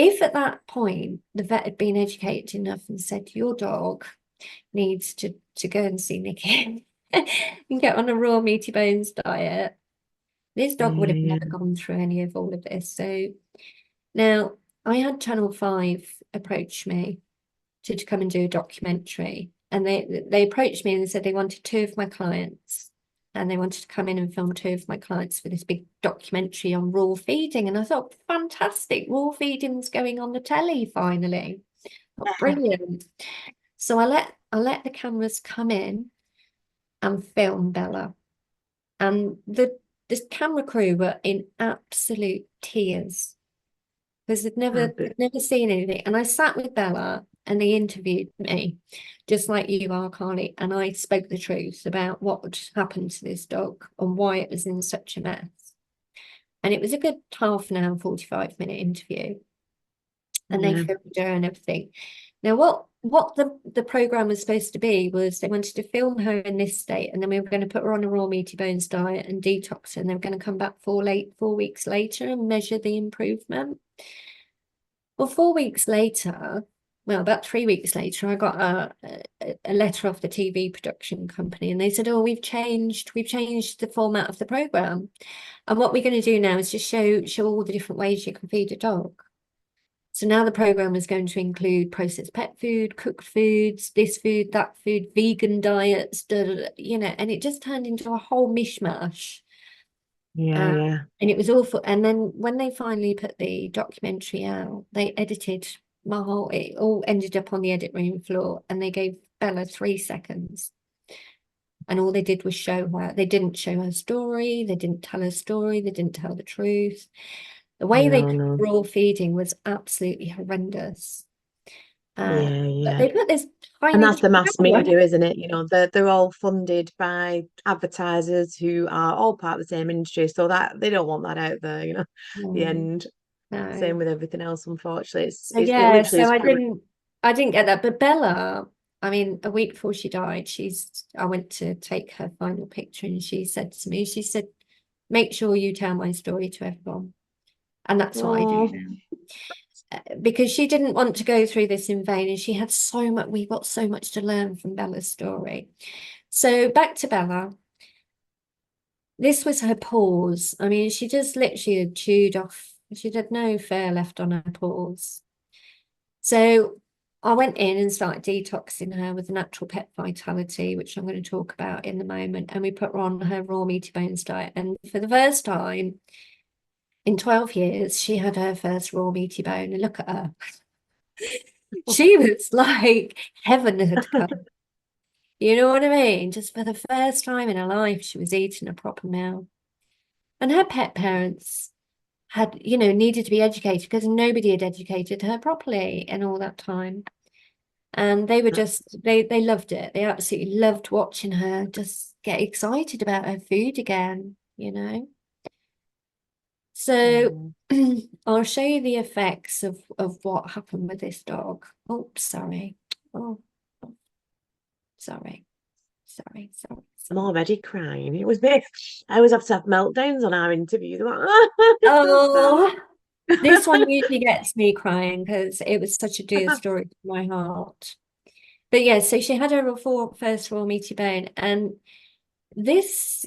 if at that point the vet had been educated enough and said, your dog needs to go and see Nikki and get on a raw meaty bones diet, this dog would Yeah, have yeah. never gone through any of all of this. So now I had Channel 5 approach me to come and do a documentary. And they approached me and said they wanted two of my clients, and they wanted to come in and film two of my clients for this big documentary on raw feeding. And I thought, fantastic, raw feeding's going on the telly finally. Oh, brilliant. So I let the cameras come in and film Bella. And the camera crew were in absolute tears because Ah, they'd but never seen anything. And I sat with Bella and they interviewed me, just like you are, Carly, and I spoke the truth about what had happened to this dog and why it was in such a mess. And it was a good half an hour, 45-minute interview. And they yeah, filmed her and everything. Now, what the program was supposed to be was they wanted to film her in this state, and then we were going to put her on a raw meaty bones diet and detox her, and they were going to come back 4 weeks later and measure the improvement. Well, 4 weeks later, well, about 3 weeks later, I got a letter off the TV production company, and they said, "Oh, we've changed the format of the program, and what we're going to do now is just show all the different ways you can feed a dog." So now the program is going to include processed pet food, cooked foods, this food, that food, vegan diets, and it just turned into a whole mishmash. yeah, Uh, yeah. and it was awful. And then when they finally put the documentary out, they edited it all ended up on the edit room floor, and they gave Bella 3 seconds. And all they did was show her. They didn't show her story. They didn't tell her story. They didn't tell the truth. The way they No, cooked no. raw feeding was absolutely horrendous. Yeah, But yeah. they put this And tiny that's little the mass camera. media, isn't it? You know, they're all funded by advertisers who are all part of the same industry, so that they don't want that out there, you know. The No, end. Same no. with everything else, unfortunately. So It yeah, literally so is I didn't get that. But Bella, I mean, a week before she died, I went to take her final picture, and she said to me, she said, make sure you tell my story to everyone. And that's what I do oh, now. Because she didn't want to go through this in vain, and she had so much, we got so much to learn from Bella's story. So back to Bella. This was her paws. I mean, she just literally had chewed off. She had no fur left on her paws. So I went in and started detoxing her with natural pet vitality, which I'm going to talk about in a moment. And we put her on her raw meaty bones diet. And for the first time in 12 years, she had her first raw meaty bone. And look at her. She was like heaven had come. You know what I mean? Just for the first time in her life, she was eating a proper meal. And her pet parents had, needed to be educated because nobody had educated her properly in all that time. And they were that's just, they loved it. They absolutely loved watching her just get excited about her food again. So oh, I'll show you the effects of what happened with this dog. Oh, sorry. Oh, sorry. Sorry, sorry, I'm sorry. already crying. It was me. I always have to have meltdowns on our interviews. I'm like, Oh, this one usually gets me crying because it was such a dear story to my heart. But yeah, so she had her first raw meaty bone, and this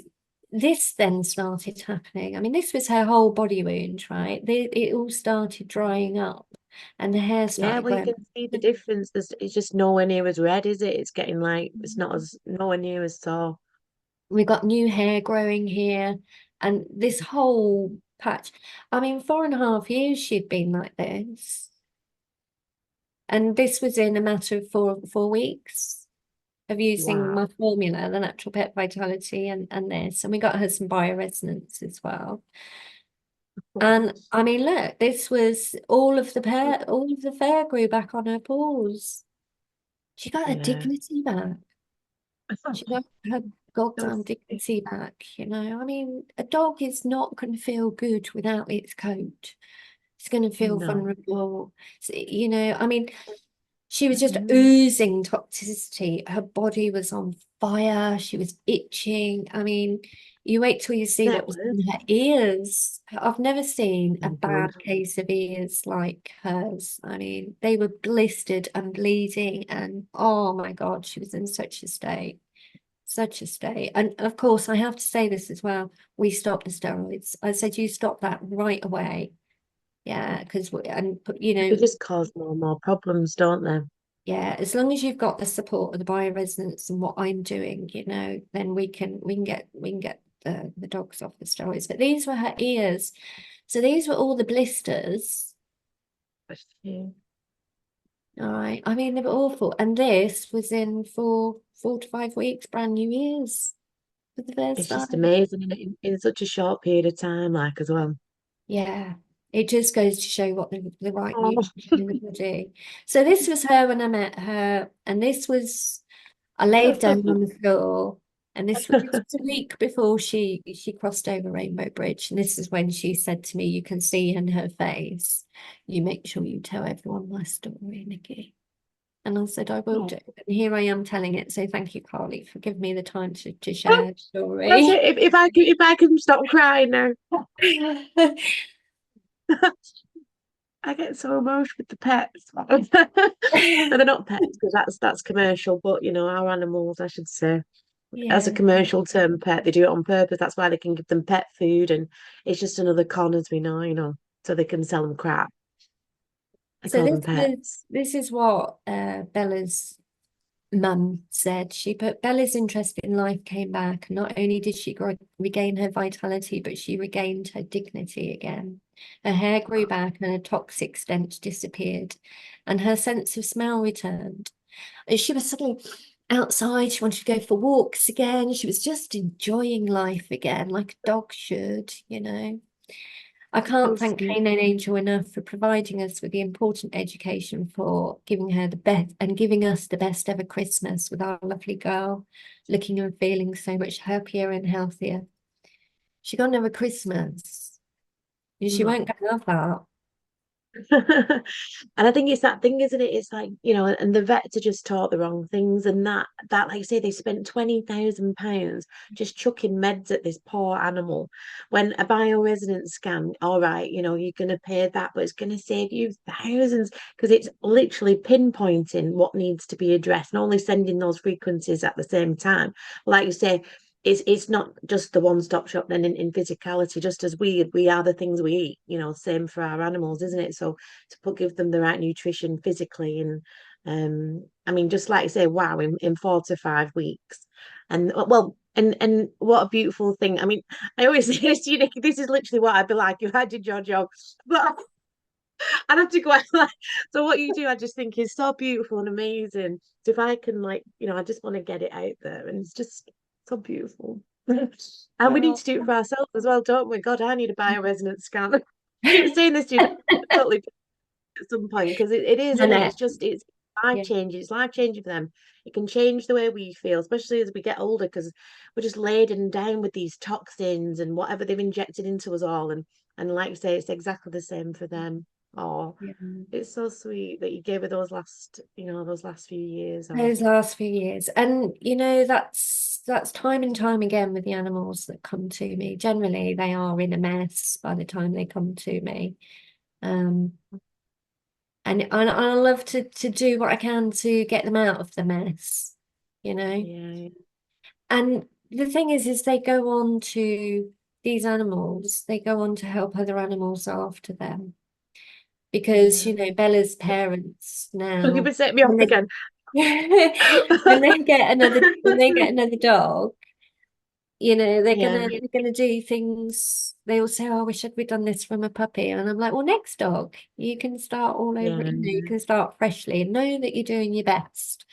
this then started happening. I mean, this was her whole body wound, right? It all started drying up, and the hair yeah, started well, you growing. can see the difference. It's just nowhere near as red, is it? It's getting like it's not as nowhere near as tall. We got new hair growing here, and this whole patch. I mean, 4.5 years she'd been like this, and this was in a matter of four weeks of using my Wow. formula, the natural pet vitality, and this, and we got her some bioresonance as well. And I mean, look, this was all of the fur grew back on her paws. She got her Yeah. dignity back. She got her goddamn Those, dignity back. I mean, a dog is not going to feel good without its coat. It's going to feel no. vulnerable. I mean, She was just Mm. oozing toxicity. Her body was on fire. She was itching. I mean, you wait till you see That what was was, in her ears. I've never seen a oh God. bad case of ears like hers. I mean, they were blistered and bleeding, and oh my God, she was in such a state. Such a state. And of course, I have to say this as well. We stopped the steroids. I said, you stop that right away. Yeah, because, and you They know, just cause more and more problems, don't they? yeah, as long as you've got the support of the bioresonance and what I'm doing, then we can get the dogs off the steroids. But these were her ears. So these were all the blisters. Yeah. All right. I mean, they were awful. And this was in 4 to 5 weeks, brand new ears for the first It's just time. amazing in such a short period of time, like as well. Yeah. It just goes to show what the right Oh. nutrition in the body. So this was her when I met her, and this was I laid down on the floor, and this was a week before she crossed over Rainbow Bridge, and this is when she said to me, "You can see in her face, you make sure you tell everyone my story, Nikki." And I said, "I will Oh. do." And here I am telling it. So thank you, Carly, for giving me the time to share the That's it. story. If I can stop crying now. I get so emotional with the pets. No, they're not pets because that's commercial, but our animals, I should say, as a Yeah. commercial term, pet, they do it on purpose. That's why they can give them pet food, and it's just another con, as we know, so they can sell them crap. I So call this them was pets. this is what Bella's mum said. She put Bella's interest in life came back. Not only did she regain her vitality, but she regained her dignity again. Her hair grew back and her toxic stench disappeared, and her sense of smell returned. And she was suddenly outside. She wanted to go for walks again. She was just enjoying life again, like a dog should. I So can't thank sweet. Canine Angel enough for providing us with the important education, for giving her the best and giving us the best ever Christmas with our lovely girl, looking and feeling so much happier and healthier. She got another Christmas. She won't No. go have that. And I think it's that thing, isn't it? It's like, and the vets are just taught the wrong things, and that like I say, they spent £20,000 just chucking meds at this poor animal. When a bioresonance scan, all right, you're gonna pay that, but it's gonna save you thousands because it's literally pinpointing what needs to be addressed and only sending those frequencies at the same time. Like you say, it's not just the one-stop shop then in physicality, just as we are the things we eat, same for our animals, isn't it? So give them the right nutrition physically, and I mean, just like I say, wow, in 4 to 5 weeks. And well, and what a beautiful thing. I mean, I always say this to you, Nikki, this is literally what I'd be like if I did your job. But I'd have to go out like, so what you do, I just think is so beautiful and amazing. So if I can, like, I just want to get it out there, and it's just so beautiful. And we need Oh. to do it for ourselves as well, don't we? God, I need a bioresonance scan. Keep saying this to you, totally at some point, because it is, isn't it? Nanette. It's life Yeah. changing. It's life changing for them. It can change the way we feel, especially as we get older, because we're just laden down with these toxins and whatever they've injected into us all. And like you say, it's exactly the same for them. Oh, Yeah. it's so sweet that you gave her those last few years. Oh, Those last few years. And that's time and time again with the animals that come to me. Generally, they are in a mess by the time they come to me. Um, and I love to do what I can to get them out of the mess, you know. yeah, And the thing is they go on to these animals, they go on to help other animals after them. Because, yeah. Bella's parents You're now, gonna set me off when they again. when they get another dog, they're Yeah, gonna they're gonna do things. They all say, "Oh, I wish I'd done this from a puppy," and I'm like, "Well, next dog, you can start all over. yeah. You can start freshly and know that you're doing your best."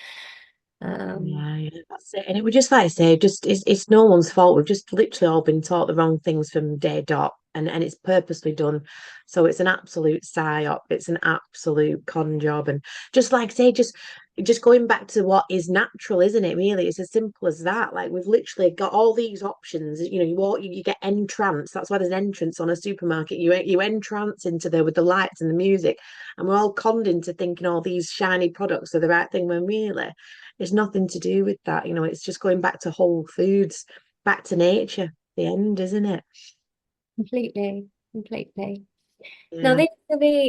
Um, Yeah, that's it. And it would just like I say, just it's no one's fault. We've just literally all been taught the wrong things from day dot. and it's purposely done. So it's an absolute psyop. It's an absolute con job. And just like I say, just going back to what is natural, isn't it? Really, it's as simple as that. Like we've literally got all these options. You know, you walk, you get entrance. That's why there's an entrance on a supermarket. You entrance into there with the lights and the music, and we're all conned into thinking all these shiny products are the right thing when really it's nothing to do with that. You know, it's just going back to whole foods, back to nature. The end, isn't it? Completely, completely. Now Yeah.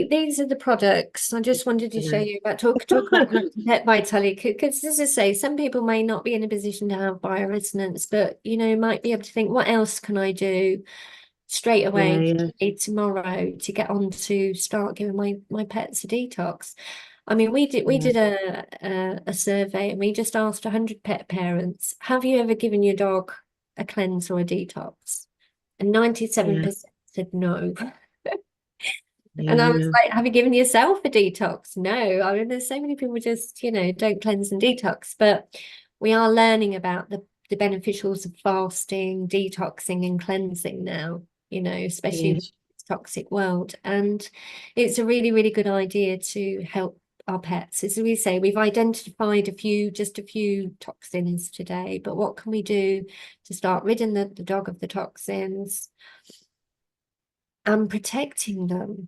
these are the products. I just wanted to show you about talk about pet vitality because as I say, some people may not be in a position to have bioresonance, but you know, might be able to think, what else can I do straight Yeah, away yeah, today, tomorrow to get on to start giving my pets a detox. I mean, we did a survey and we just asked 100 pet parents, have you ever given your dog a cleanse or a detox? And yeah, 97% said no. And yeah, I was yeah, like, have you given yourself a detox? No. I mean, there's so many people just, you know, don't cleanse and detox, but we are learning about the beneficials of fasting, detoxing, and cleansing now, you know, especially in yeah, this toxic world. And it's a really, really good idea to help our pets. As we say, we've identified just a few toxins today, but what can we do to start ridding the dog of the toxins and protecting them?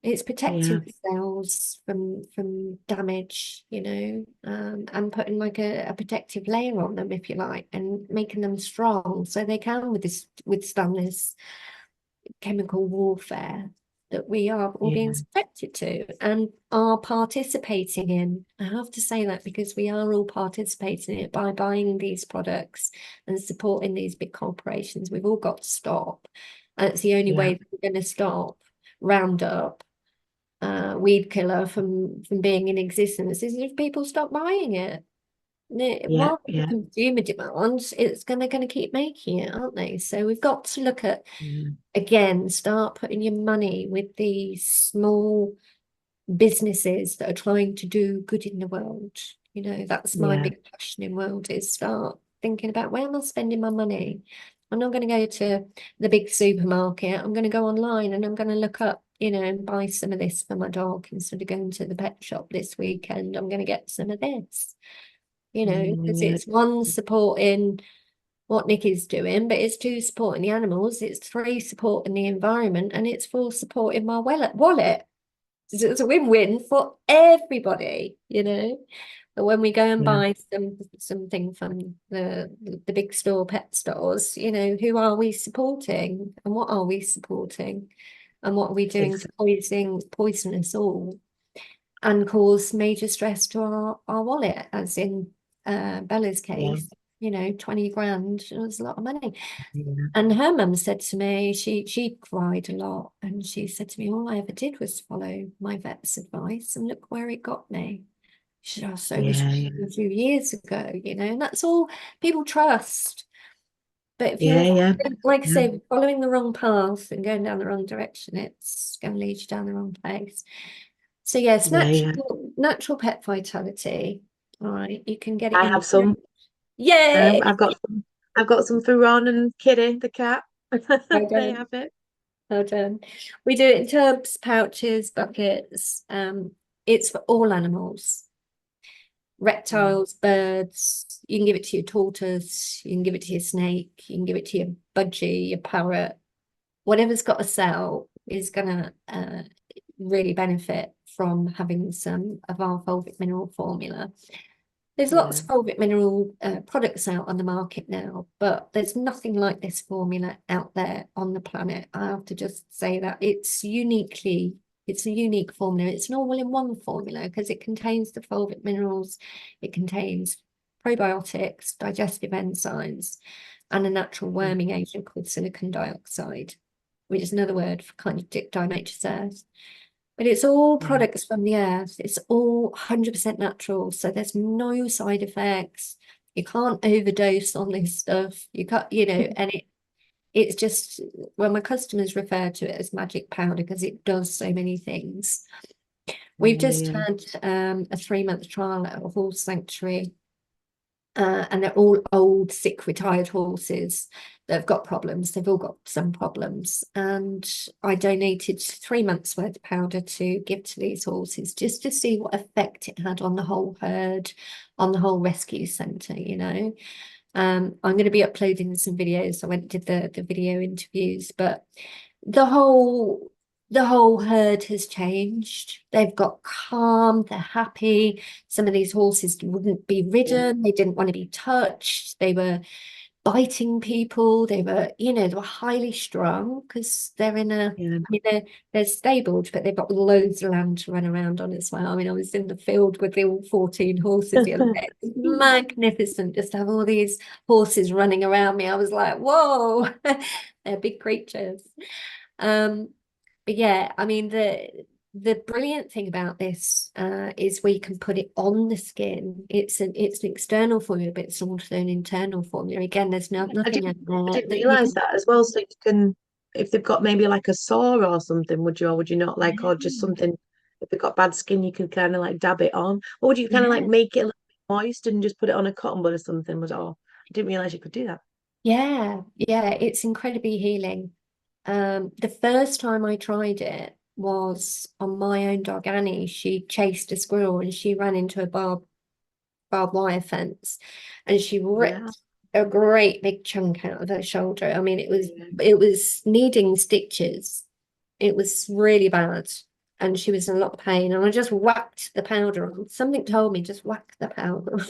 It's yeah, protecting the cells from damage, you know, and putting like a protective layer on them, if you like, and making them strong so they can withstand this chemical warfare that we are all being yeah, subjected to and are participating in. I have to say that because we are all participating in it by buying these products and supporting these big corporations. We've all got to stop. And it's the only yeah, way that we're going to stop Roundup weed killer from being in existence is if people stop buying it. yeah, While the yeah, consumer demands, it's gonna keep making it, aren't they? So we've got to look at yeah, again, start putting your money with these small businesses that are trying to do good in the world. You know, that's my yeah, big passion in world is start thinking about where am I spending my money? I'm not going to go to the big supermarket. I'm going to go online and I'm going to look up, you know, and buy some of this for my dog instead of going to the pet shop this weekend. I'm going to get some of this, you know, because yeah, it's one supporting what Nikki's doing, but it's two supporting the animals, it's three supporting the environment, and it's four supporting my wallet. It's a win-win for everybody, you know. But when we go and yeah, buy something from the big store pet stores, you know, who are we supporting and what are we supporting and what are we doing to exactly. poison us all and cause major stress to our wallet, as in Bella's Yeah, case, you know, 20 grand was a lot of money. yeah, And her mum said to me, she cried a lot, and she said to me, all I ever did was follow my vet's advice, and look where it got me. She said, oh, so was yeah, a few years ago, you know, and that's all people trust. But if yeah, you're, yeah, like I yeah, say, following the wrong path and going down the wrong direction, it's going to lead you down the wrong place. So yes, yeah, yeah. natural pet vitality. All right, you can get it I in. have some. Yay! I've got some. I've got some for Ron and Kitty, the cat. Well They done. have it. Well done. We do it in tubs, pouches, buckets. It's for all animals, Yeah, reptiles, birds. You can give it to your tortoise, you can give it to your snake, you can give it to your budgie, your parrot. Whatever's got a cell is gonna really benefit from having some of our fulvic mineral formula. There's lots yeah, of fulvic mineral products out on the market now, but there's nothing like this formula out there on the planet. I have to just say that it's a unique formula. It's an all-in-one formula because it contains the fulvic minerals, it contains probiotics, digestive enzymes, and a natural yeah, worming agent called silicon dioxide, which is another word for kind of diatomaceous earth. But it's all yeah, products from the earth. It's all 100% natural. So there's no side effects. You can't overdose on this stuff. You can't, you know, and it's just when my customers refer to it as magic powder because it does so many things. We've yeah, just yeah. had a 3-month trial at a horse sanctuary And they're all old, sick, retired horses that have got problems. They've all got some problems. And I donated 3 months worth of powder to give to these horses just to see what effect it had on the whole herd, on the whole rescue centre, you know. I'm going to be uploading some videos. I went and did the video interviews, but the whole the whole herd has changed. They've got calm, they're happy. Some of these horses wouldn't be Yeah. ridden, they didn't want to be touched, they were biting people, they were, you know, they were highly strung because they're in a, Yeah. I mean, they're stabled, but they've got loads of land to run around on as well. I mean, I was in the field with the all 14 horses the other day. It was magnificent just to have all these horses running around me. I was like, whoa, they're big creatures. Um, but yeah, I mean, the brilliant thing about this is we can put it on the skin. It's an external formula, but it's also an internal formula. Again, there's I nothing didn't in I there didn't that you realize can. that as well. So you can, if they've got maybe like a sore or something, would you, or would you not, like, or just Yeah, something, if they've got bad skin, you can kind of like dab it on, or would you kind of like yeah, make it a little bit moist and just put it on a cotton bud or something? Was all. I didn't realize you could do that. yeah. It's incredibly healing. The first time I tried it was on my own dog Annie. She chased a squirrel and she ran into a barbed wire fence, and she Yeah. ripped a great big chunk out of her shoulder. I mean, Yeah. it was needing stitches. It was really bad, and she was in a lot of pain. And I just whacked the powder on. Something told me just whack the powder on.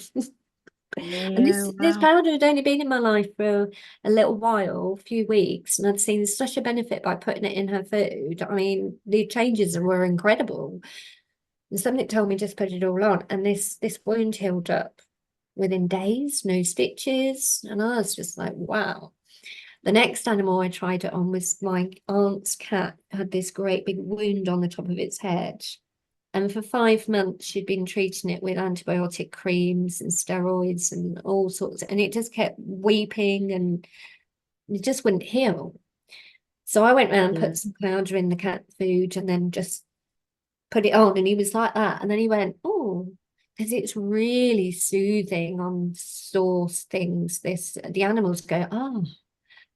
And Yeah. this Wow. powder had only been in my life for a little while, a few weeks, and I'd seen such a benefit by putting it in her food. I mean, the changes were incredible. And something told me just put it all on, and this wound healed up within days, no stitches, and I was just like, wow. The next animal I tried it on was my aunt's cat had this great big wound on the top of its head. And for 5 months, she'd been treating it with antibiotic creams and steroids and all sorts, and it just kept weeping and it just wouldn't heal. So I went round and Yeah. put some powder in the cat food and then just put it on, and he was like that. And then he went, oh, because it's really soothing on sore things. This the animals go, oh,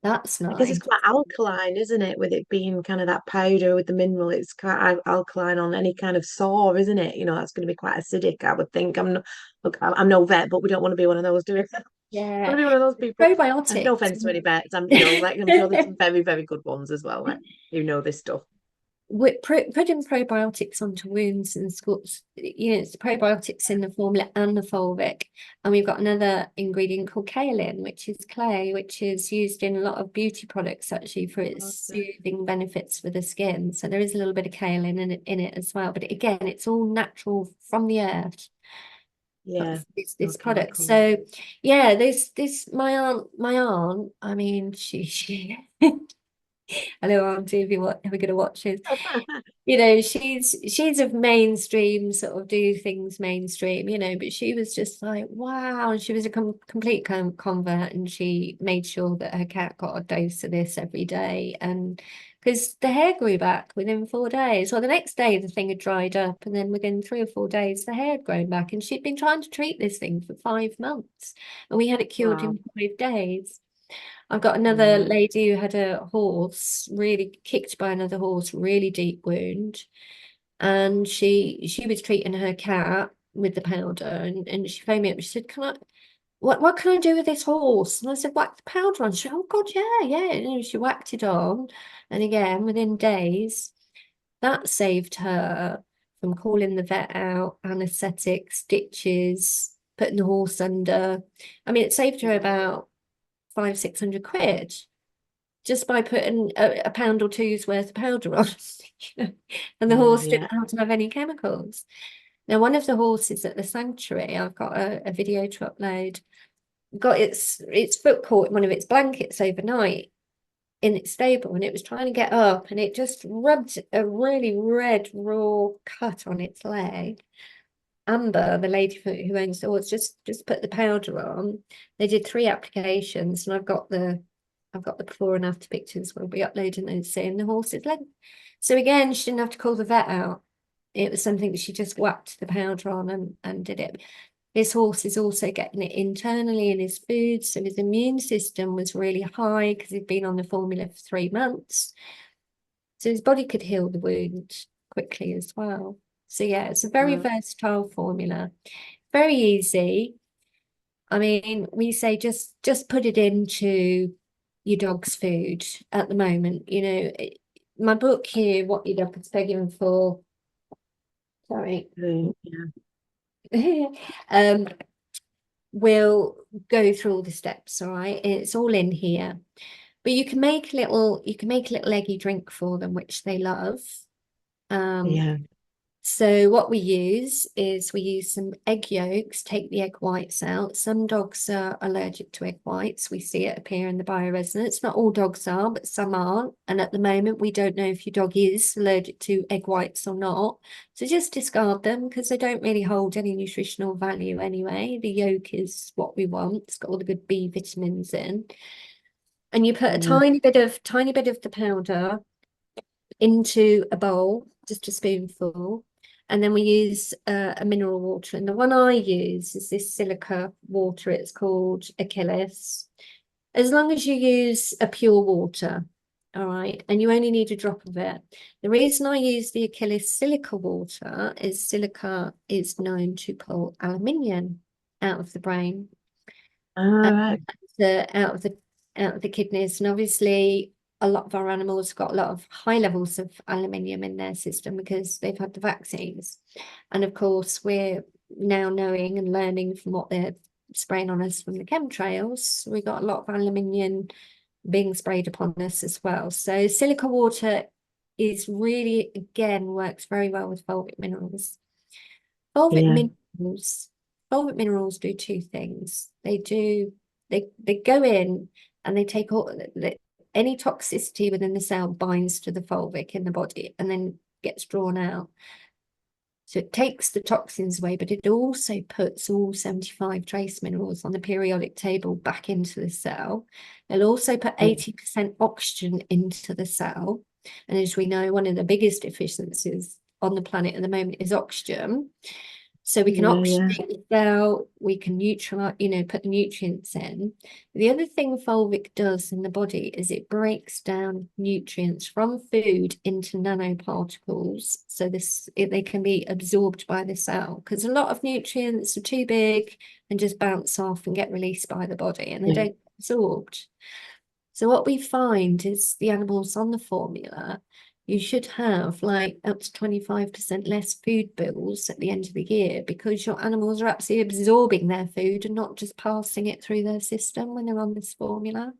that's I guess nice. it's quite alkaline, isn't it? With it being kind of that powder with the mineral, it's quite alkaline on any kind of sore, isn't it? You know, that's going to be quite acidic, I would think. I'm not, look, I'm no vet, but we don't want to be one of those, do we? Want to Yeah, be one of those people. And no probiotics. offense to any vets, like, I'm sure there's some very, very good ones as well, like, who know this stuff. Putting probiotics onto wounds and schools, you know, it's probiotics in the formula and the fulvic. And we've got another ingredient called kaolin, which is clay, which is used in a lot of beauty products actually for its Okay. soothing benefits for the skin. So there is a little bit of kaolin in it as well. But again, it's all natural from the earth. Yeah. This Okay, product. cool. So yeah, this my aunt, I mean, she hello auntie, if you're ever gonna watch this, you know, she's of mainstream, sort of do things mainstream, you know, but she was just like, wow. And she was a complete convert, and she made sure that her cat got a dose of this every day. And because the hair grew back within 4 days, or the next day the thing had dried up, and then within 3 or 4 days the hair had grown back. And she'd been trying to treat this thing for 5 months, and we had it cured Wow. in 5 days. I've got another Yeah. lady who had a horse really kicked by another horse, really deep wound, and she was treating her cat with the powder, and she phoned me up. She said, "Can I? What can I do with this horse?" And I said, "Whack the powder on." She said, "Oh God, yeah." You know, she whacked it on, and again within days, that saved her from calling the vet out, anaesthetic, stitches, putting the horse under. I mean, it saved her about 500-600 quid just by putting a pound or two's worth of powder on. You know, and the Yeah. horse Yeah. didn't have to have any chemicals. Now, one of the horses at the sanctuary, I've got a video to upload, got its foot caught in one of its blankets overnight in its stable, and it was trying to get up, and it just rubbed a really red raw cut on its leg. Amber, the lady who owns the horse, just put the powder on. They did 3 applications, and I've got the before and after pictures. We'll be uploading those soon. The horse's leg. So again, she didn't have to call the vet out. It was something she just whacked the powder on and did it. His horse is also getting it internally in his food, so his immune system was really high because he'd been on the formula for 3 months. So his body could heal the wound quickly as well. So yeah, it's a very Wow. versatile formula, very easy. I mean, we say just put it into your dog's food at the moment. My book here, What Your Dog is Begging For, sorry, Yeah. um, will go through all the steps, all right? It's all in here. But you can make a little eggy drink for them, which they love. Um, Yeah. So what we use some egg yolks, take the egg whites out. Some dogs are allergic to egg whites. We see it appear in the bioresonance. Not all dogs are, but some aren't. And at the moment, we don't know if your dog is allergic to egg whites or not. So just discard them because they don't really hold any nutritional value anyway. The yolk is what we want. It's got all the good B vitamins in. And you put a Yeah. tiny bit of the powder into a bowl, just a spoonful, and then we use a mineral water. And the one I use is this silica water. It's called Achilles. As long as you use a pure water, all right, and you only need a drop of it. The reason I use the Achilles silica water is silica is known to pull aluminium out of the brain, All uh, right. out of the kidneys, and obviously a lot of our animals got a lot of high levels of aluminium in their system because they've had the vaccines. And of course, we're now knowing and learning from what they're spraying on us from the chemtrails. We got a lot of aluminium being sprayed upon us as well. So silica water is really, again, works very well with fulvic minerals. Fulvic Yeah. minerals, fulvic minerals do two things. They go in and they take all any toxicity within the cell binds to the fulvic in the body and then gets drawn out. So it takes the toxins away, but it also puts all 75 trace minerals on the periodic table back into the cell. It'll also put 80% oxygen into the cell. And as we know, one of the biggest deficiencies on the planet at the moment is oxygen. So we can Yeah. Yeah. oxygenate the cell, we can neutralize, put the nutrients in. The other thing fulvic does in the body is it breaks down nutrients from food into nanoparticles. So they can be absorbed by the cell because a lot of nutrients are too big and just bounce off and get released by the body and they Yeah. don't get absorbed. So what we find is the animals on the formula, you should have like up to 25% less food bills at the end of the year because your animals are actually absorbing their food and not just passing it through their system when they're on this formula.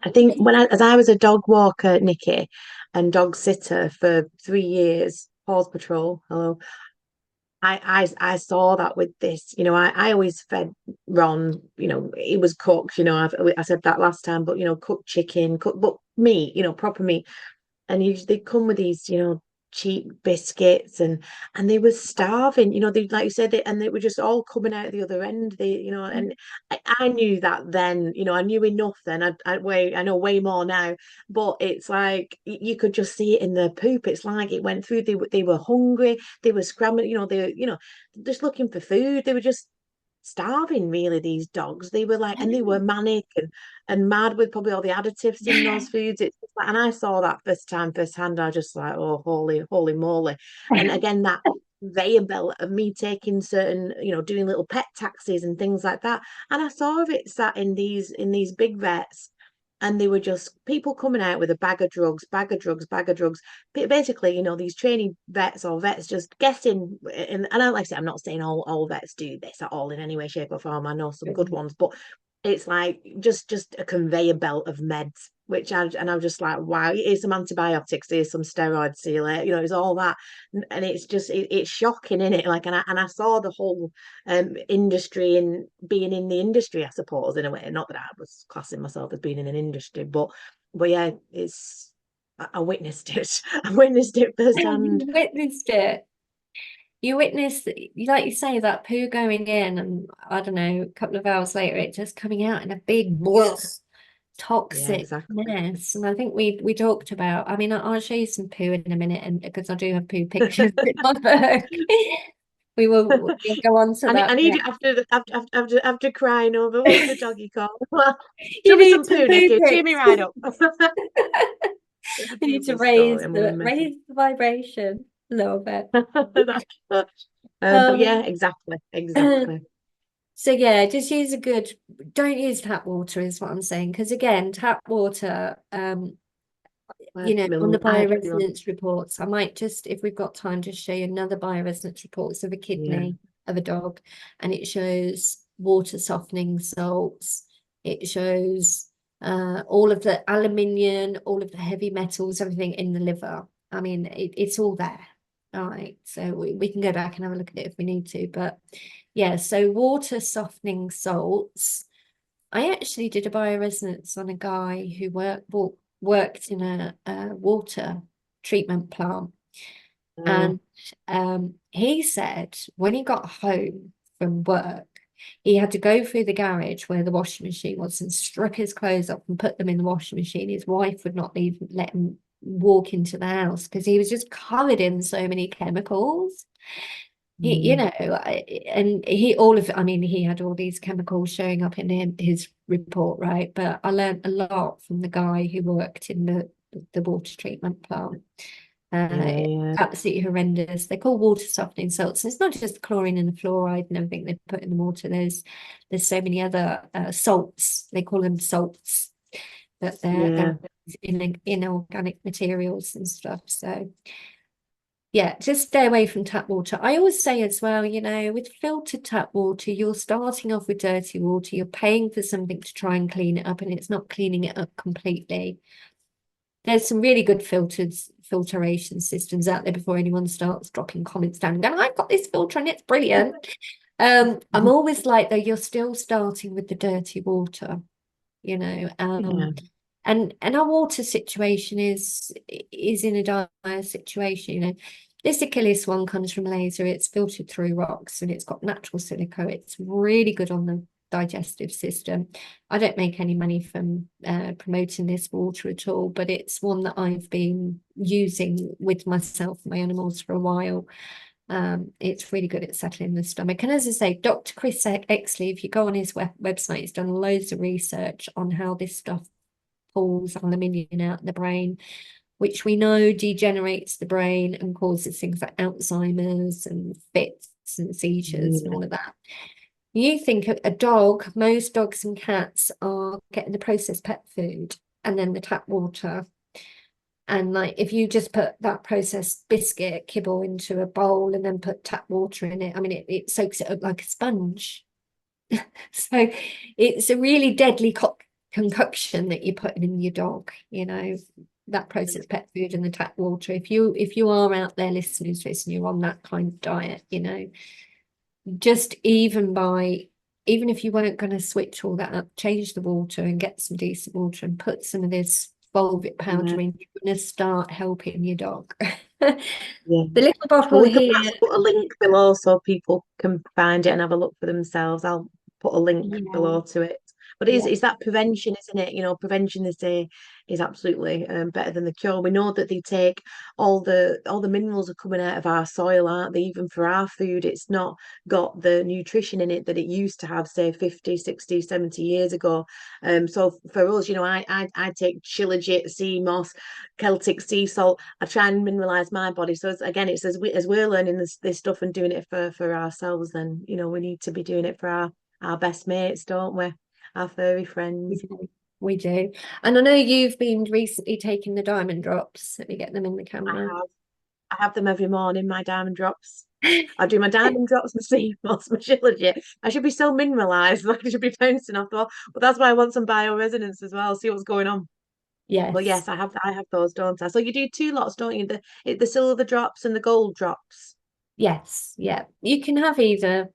I think as I was a dog walker, Nikki, and dog sitter for 3 years, Paws Patrol, hello. I saw that with this, I always fed Ron, he was cooked, I said that last time, but cooked chicken, cooked but meat, proper meat. And they come with these, cheap biscuits, and they were starving, they, like you said, and they were just all coming out the other end. And I knew that then, I knew enough then. I know way more now, but it's like you could just see it in their poop. It's like it went through. They were hungry. They were scrambling. Just looking for food. They were just starving, really, these dogs. They were like, and they were manic and mad with probably all the additives in those foods. It's just like, and I saw that firsthand. I just like, oh, holy moly. And again, that conveyor belt of me taking certain, doing little pet taxis and things like that. And I saw it sat in these big vets. And they were just people coming out with a bag of drugs, bag of drugs, bag of drugs. Basically, these training vets or vets just guessing. And I like I say, I'm not saying all vets do this at all in any way, shape, or form. I know some good ones, but it's like just a conveyor belt of meds, I'm just like, wow, here's some antibiotics, here's some steroids, see you later. It's all that, and it's just it's shocking, isn't it? Like, and I saw the whole industry and being in the industry, I suppose, in a way. Not that I was classing myself as being in an industry, but yeah, I witnessed it. I witnessed it firsthand. You witnessed it. You witnessed, like you say, that poo going in, and I don't know, a couple of hours later, it just coming out in a big Yeah, toxic exactly. mess. And I think we talked about. I mean, I'll show you some poo in a minute, and because I do have poo pictures in my book. we'll go on to I that need it next. after after crying over what was the doggy called? Show You me need some some poo, Nikki. Cheer me rubrics. right up. It's a We need to beautiful story. I'm gonna miss raise the vibration a little bit. it. But yeah, Um, exactly, exactly. so yeah, just use a good, don't use tap water is what I'm saying. Because again, tap water, on the I have to go. bioresonance reports, I might just, if we've got time, just show you another bioresonance reports of a Yeah, kidney of a dog, and it shows water softening salts. It shows all of the aluminium, all of the heavy metals, everything in the liver. I mean, it's all there. All right, so we can go back and have a look at it if we need to. But yeah, so water softening salts. I actually did a bioresonance on a guy who worked in a water treatment plant. uh, And he said when he got home from work, he had to go through the garage where the washing machine was and strip his clothes up and put them in the washing machine. His wife would not let him walk into the house because he was just covered in so many chemicals. mm, And he all of I mean, he had all these chemicals showing up in his report, right? But I learned a lot from the guy who worked in the water treatment plant. yeah, yeah, Absolutely horrendous. They're called water softening salts. It's not just the chlorine and the fluoride and everything they put in the water. There's so many other salts. They call them salts, but they're yeah, in inorganic materials and stuff. So yeah, just stay away from tap water. I always say as well, with filtered tap water, you're starting off with dirty water. You're paying for something to try and clean it up, and it's not cleaning it up completely. There's some really good filtration systems out there before anyone starts dropping comments down and going, I've got this filter and it's brilliant. I'm always like, though, you're still starting with the dirty water, you know. yeah, And our water situation is in a dire situation, This Achilles one comes from laser. It's filtered through rocks and it's got natural silica. It's really good on the digestive system. I don't make any money from promoting this water at all, but it's one that I've been using with myself and my animals for a while. It's really good at settling the stomach. And as I say, Dr. Chris Exley, if you go on his website, he's done loads of research on how this stuff pulls aluminium out of the brain, which we know degenerates the brain and causes things like Alzheimer's and fits and seizures and yeah, all of that. You think a dog, most dogs and cats are getting the processed pet food and then the tap water. And like if you just put that processed biscuit kibble into a bowl and then put tap water in it, I mean, it soaks it up like a sponge. So it's a really deadly concoction that you're putting in your dog, that processed pet food and the tap water. If you are out there listening to this and you're on that kind of diet, just even if you weren't going to switch all that up, change the water and get some decent water and put some of this Fulvic yeah, powder in, you're going to start helping your dog. yeah. The little Well, bottle we can here, perhaps put a link below so people can find it and have a look for themselves. I'll put a link yeah, below to it. But yeah, it's that prevention, isn't it? Prevention they say is absolutely better than the cure. We know that they take all the minerals are coming out of our soil, aren't they? Even for our food, it's not got the nutrition in it that it used to have, say 50, 60, 70 years ago. So for us, I take shilajit, sea moss, Celtic sea salt. I try and mineralize my body. So again, it's as we're learning this stuff and doing it for ourselves, then we need to be doing it for our best mates, don't we? Our furry we friends. do. We do. And I know you've been recently taking the diamond drops. Let me get them in the I camera. have I have them every morning, my diamond drops. I do my diamond drops, my sea moss, my shilajit. I should be so mineralized, like I should be bouncing off the wall. But that's why I want some bioresonance as well, see what's going on. But Yes. yes, I have those, don't I? So you do two lots, don't you? The silver drops and the gold drops. Yes. Yeah. You can have either.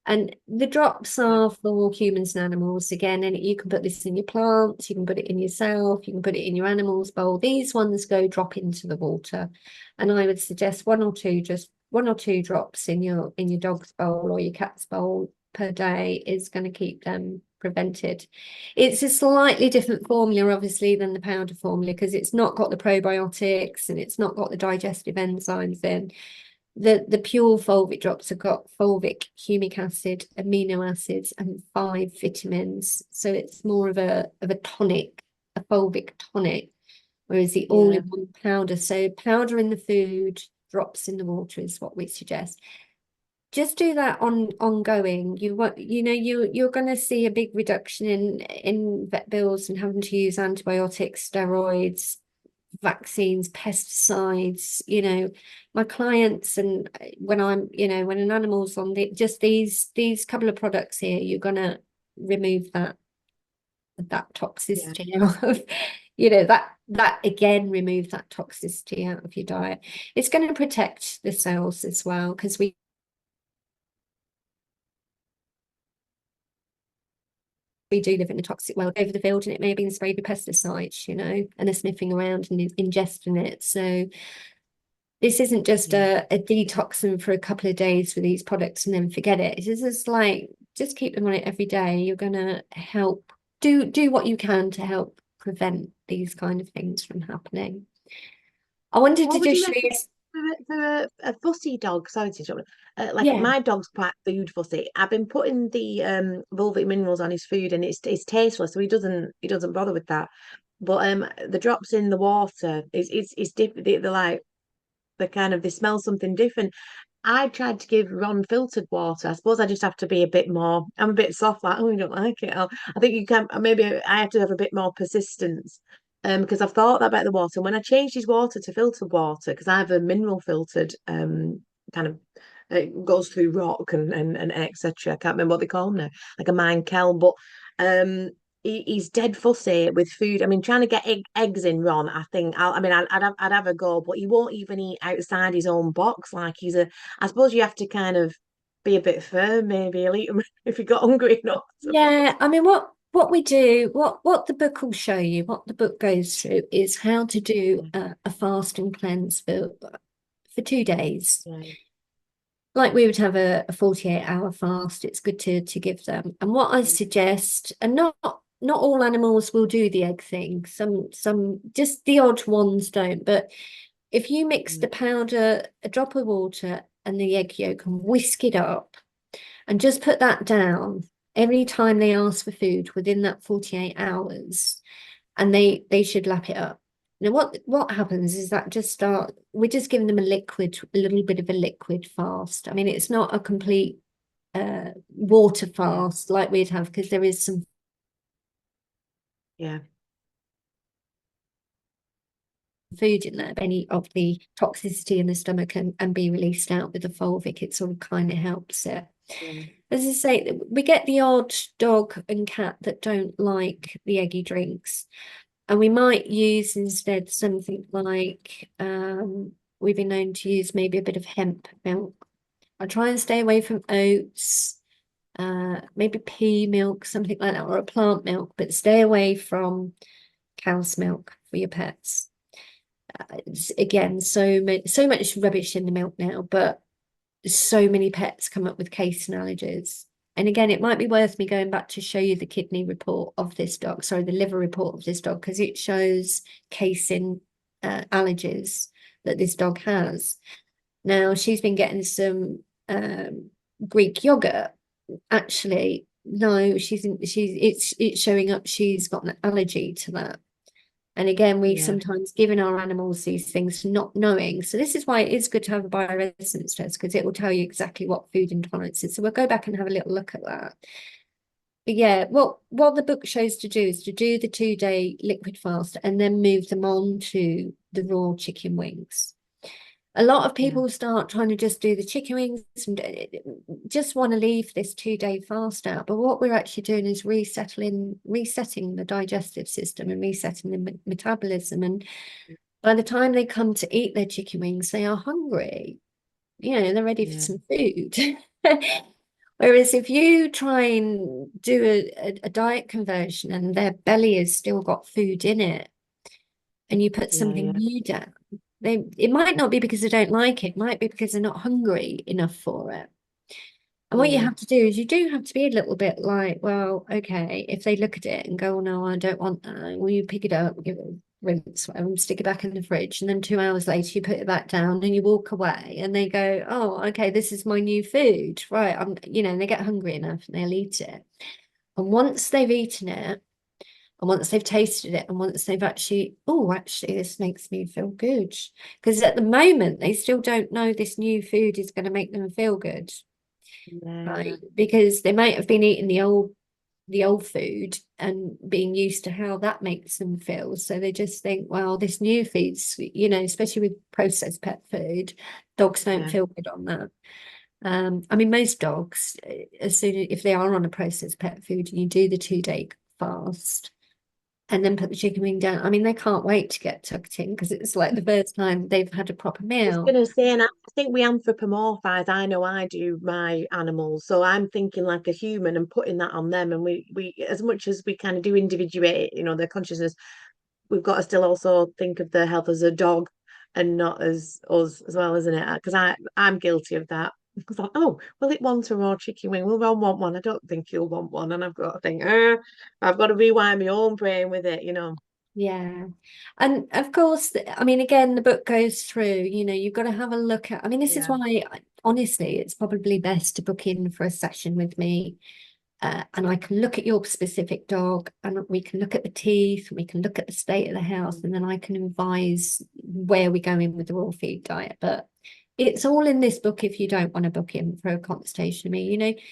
And the drops Yeah. are for humans and animals again. And you can put this in your plants, you can put it in yourself, you can put it in your animal's bowl. These ones go drop into the water. And I would suggest just one or two drops in your dog's bowl or your cat's bowl per day is going to keep them prevented. It's a slightly different formula, obviously, than the powder formula because it's not got the probiotics and it's not got the digestive enzymes in. The pure fulvic drops have got fulvic, humic acid, amino acids, and 5 vitamins. So it's more of a tonic, a fulvic tonic, whereas the Yeah. all-in-one powder. So powder in the food, drops in the water is what we suggest. Just do that ongoing. You're going to see a big reduction in vet bills and having to use antibiotics, steroids, vaccines, pesticides. My clients, and when an animal's on just these couple of products here, you're going to remove that Yeah. toxicity out of that again, remove that toxicity out of your diet. It's going to protect the cells as well, because we do live in a toxic world over the field, and it may have been sprayed with pesticides, and they're sniffing around and ingesting it. So this isn't just Yeah. a detoxing for a couple of days with these products and then forget it. It's just like, just keep them on it every day. You're gonna help do what you can to help prevent these kind of things from happening. I wanted to What would just you show you. recommend for a fussy dog? Sorry to interrupt. Like Yeah, my dog's quite food fussy. I've been putting the Volvic minerals on his food, and it's tasteless, so he doesn't bother with that. But the drops in the water is different. They're like they smell something different. I tried to give Ron filtered water. I suppose I just have to be a bit more. I'm a bit soft, like, oh, you don't like it. I think you can. Maybe I have to have a bit more persistence. Because I've thought that about the water. And when I changed his water to filtered water, because I have a mineral filtered, kind of, it goes through rock and etc. I can't remember what they call them now, like a mine kell. But um, he's dead fussy with food. I mean, trying to get eggs in Ron, I think. I'd have a go, but he won't even eat outside his own box. Like he's a. I suppose you have to kind of be a bit firm. Maybe he'll eat them if he got hungry enough. yeah. I mean, what we do, what the book will show you, what the book goes through, is how to do Yeah, a fast and cleanse for 2 days. yeah, Like we would have a 48-hour fast. It's good to give them. And what I suggest, and not all animals will do the egg thing. Some just the odd ones don't. But if you mix yeah, the powder, a drop of water, and the egg yolk and whisk it up, and just put that down every time they ask for food within that 48 hours, and they should lap it up. Now, what happens is that we're just giving them a little bit of a liquid fast. I mean, it's not a complete water yeah, fast like we'd have, because there is some yeah, food in there, any of the toxicity in the stomach and be released out with the fulvic. It sort of kind of helps it. yeah, As I say, we get the odd dog and cat that don't like the eggy drinks. And we might use instead something like, we've been known to use maybe a bit of hemp milk. I try and stay away from oats, maybe pea milk, something like that, or a plant milk, but stay away from cow's milk for your pets. Again, so much rubbish in the milk now, but so many pets come up with casein allergies. And again, it might be worth me going back to show you the kidney report of this dog, sorry, the liver report of this dog, because it shows casein allergies that this dog has. Now, she's been getting some Greek yogurt. Actually, no, it's showing up she's got an allergy to that. And again, we yeah, sometimes giving our animals these things not knowing. So this is why it is good to have a bioresonance test, because it will tell you exactly what food intolerance is. So we'll go back and have a little look at that. But yeah, what the book shows to do is to do the 2-day liquid fast and then move them on to the raw chicken wings. A lot of yeah, people start trying to just do the chicken wings and just want to leave this 2-day fast out. But what we're actually doing is resetting the digestive system and resetting the metabolism. And by the time they come to eat their chicken wings, they are hungry. They're ready for yeah, some food. Whereas if you try and do a diet conversion and their belly has still got food in it, and you put yeah, something yeah, new down, it might not be because they don't like it might be because they're not hungry enough for it. And what you yeah, have to do is you do have to be a little bit like, well, okay, if they look at it and go, oh, no, I don't want that, will you pick it up, rinse, and stick it back in the fridge, and then 2 hours later you put it back down and you walk away and they go, oh, okay, this is my new food, right? And they get hungry enough and they'll eat it. And once they've eaten it, and once they've tasted it, and once they've actually, oh, actually, this makes me feel good. Because at the moment, they still don't know this new food is going to make them feel good, Yeah. right? Because they might have been eating the old food and being used to how that makes them feel. So they just think, well, this new food's, especially with processed pet food, dogs don't Yeah. feel good on that. I mean, most dogs, as soon as if they are on a processed pet food and you do the 2-day fast and then put the chicken wing down, I mean, they can't wait to get tucked in because it's like the first time they've had a proper I was meal. gonna say, and I think we anthropomorphize. I know I do my animals, so I'm thinking like a human and putting that on them. And we as much as we kind of do individuate, their consciousness, we've got to still also think of their health as a dog and not as us as well, isn't it? Because I'm guilty of that. Because like, oh, well, it wants a raw chicken wing. Well, I'll want one. I don't think you'll want one, and I've got to think, I've got to rewire my own brain with it. Yeah. And of course, I mean, again, the book goes through, you've got to have a look at, I mean, this is Yeah. why, honestly, it's probably best to book in for a session with me. And I can look at your specific dog and we can look at the teeth, we can look at the state of the house, and then I can advise where we're going with the raw feed diet. But it's all in this book if you don't want to book in for a consultation with me.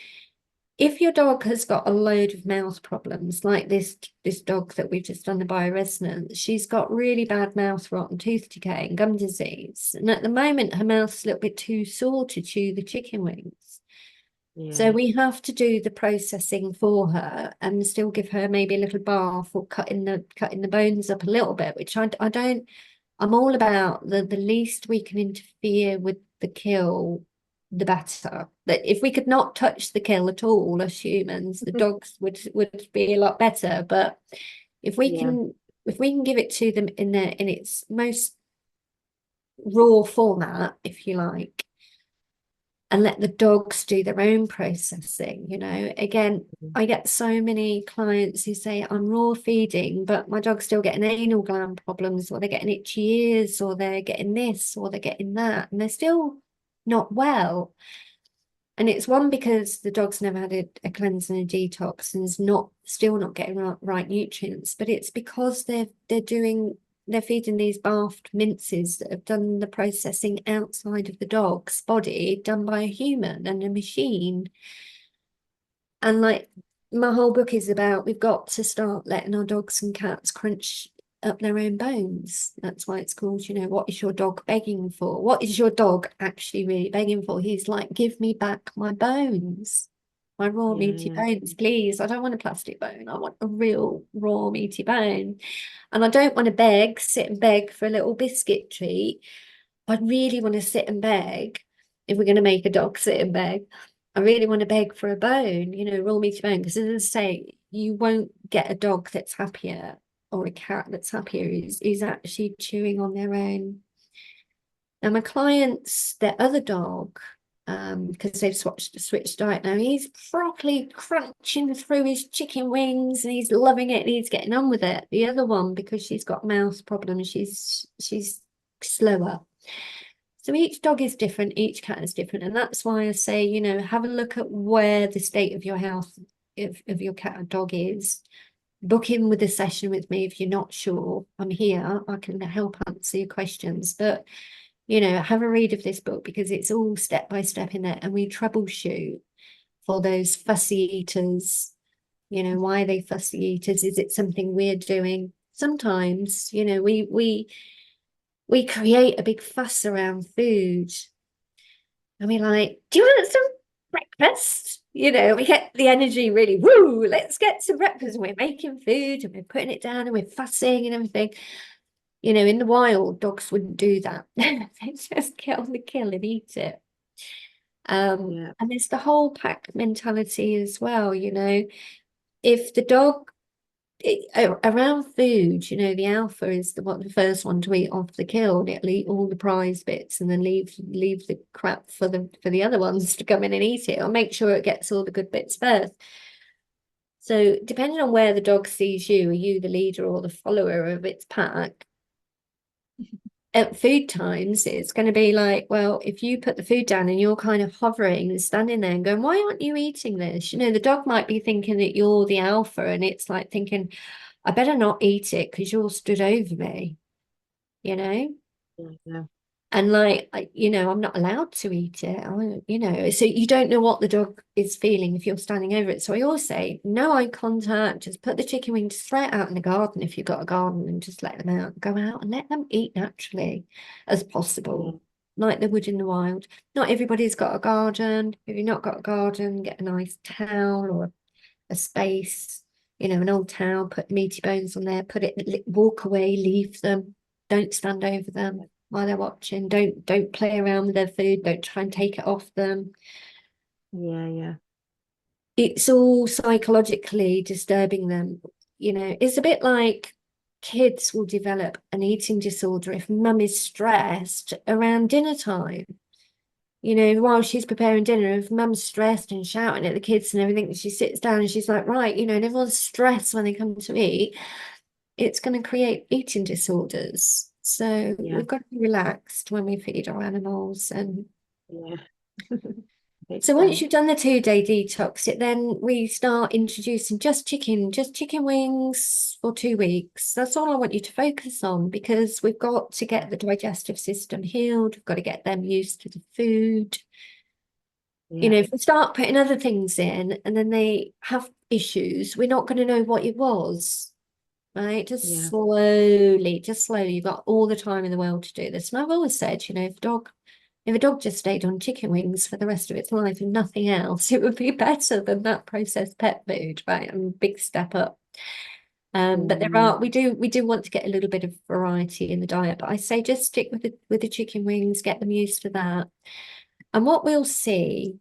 If your dog has got a load of mouth problems, like this dog that we've just done the bioresonance, she's got really bad mouth rot and tooth decay and gum disease. And at the moment, her mouth's a little bit too sore to chew the chicken wings. So Yeah. we have to do the processing for her and still give her maybe a little bath or cutting the bones up a little bit, which I don't. I'm all about the least we can interfere with the kill, the better. That if we could not touch the kill at all as humans, the dogs would be a lot better. But if we Yeah. can if we can give it to them in its most raw format, if you like, and let the dogs do their own processing. Again, I get so many clients who say, I'm raw feeding, but my dog's still getting anal gland problems, or they're getting itchy ears, or they're getting this, or they're getting that, and they're still not well. And it's one because the dog's never had a cleanse and a detox and is still not getting right nutrients, but it's because they're feeding these bathed minces that have done the processing outside of the dog's body, done by a human and a machine. And like my whole book is about, we've got to start letting our dogs and cats crunch up their own bones. That's why it's called, what is your dog begging for? What is your dog actually really begging for? He's like, give me back my bones, my raw meaty Yeah. bones, please. I don't want a plastic bone. I want a real raw meaty bone. And I don't want to sit and beg for a little biscuit treat. I really want to sit and beg, if we're going to make a dog sit and beg. I really want to beg for a bone, raw meaty bone, because as I say, you won't get a dog that's happier or a cat that's happier is actually chewing on their own. Now, my clients, their other dog, because they've switched diet now, he's properly crunching through his chicken wings and he's loving it and he's getting on with it. The other one, because she's got mouth problems, she's slower. So each dog is different, each cat is different. And that's why I say, have a look at where the state of your health of your cat or dog is. Book in with a session with me if you're not sure. I'm here. I can help answer your questions. But, have a read of this book because it's all step by step in there. And we troubleshoot for those fussy eaters. Why are they fussy eaters? Is it something we're doing? Sometimes, we create a big fuss around food. And we're like, do you want some breakfast? We get the energy really, woo, let's get some breakfast. And we're making food and we're putting it down and we're fussing and everything. In the wild, dogs wouldn't do that. They just get on the kill and eat it. Yeah. And there's the whole pack mentality as well. If the dog around food, the alpha is the first one to eat off the kill, and it'll eat all the prize bits and then leave the crap for the other ones to come in and eat it, or make sure it gets all the good bits first. So depending on where the dog sees you, are you the leader or the follower of its pack? At food times, it's going to be like, well, if you put the food down and you're kind of hovering and standing there and going, why aren't you eating this? You know, the dog might be thinking that you're the alpha, and it's like thinking, I better not eat it because you're stood over me, you know? Yeah. And like, you know, I'm not allowed to eat it. You know, so you don't know what the dog is feeling if you're standing over it. So I always say, no eye contact, just put the chicken wings straight out in the garden if you've got a garden, and just let them out, go out and let them eat naturally as Yeah. possible, like they would in the wild. Not everybody's got a garden. If you've not got a garden, get a nice towel or a space, you know, an old towel, put meaty bones on there, put it, walk away, leave them. Don't stand over them while they're watching. Don't play around with their food. Don't try and take it off them. Yeah. Yeah. It's all psychologically disturbing them. You know, it's a bit like kids will develop an eating disorder if mum is stressed around dinner time. You know, while she's preparing dinner, if mum's stressed and shouting at the kids and everything, she sits down and she's like, right, you know, and everyone's stressed when they come to eat, it's going to create eating disorders. So Yeah. we've got to be relaxed when we feed our animals. And Yeah. Makes so once sense. you've done the 2-day detox, it then we start introducing just chicken wings for 2 weeks. That's all I want you to focus on, because we've got to get the digestive system healed. We've got to get them used to the food. You Yeah. know, if we start putting other things in and then they have issues, we're not going to know what it was, right? Yeah. Just slowly. You've got all the time in the world to do this. And I've always said, you know, if a dog just stayed on chicken wings for the rest of its life and nothing else, it would be better than that processed pet food, right? And big step up. But Yeah. we do want to get a little bit of variety in the diet. But I say just stick with the chicken wings, get them used to that. And what we'll see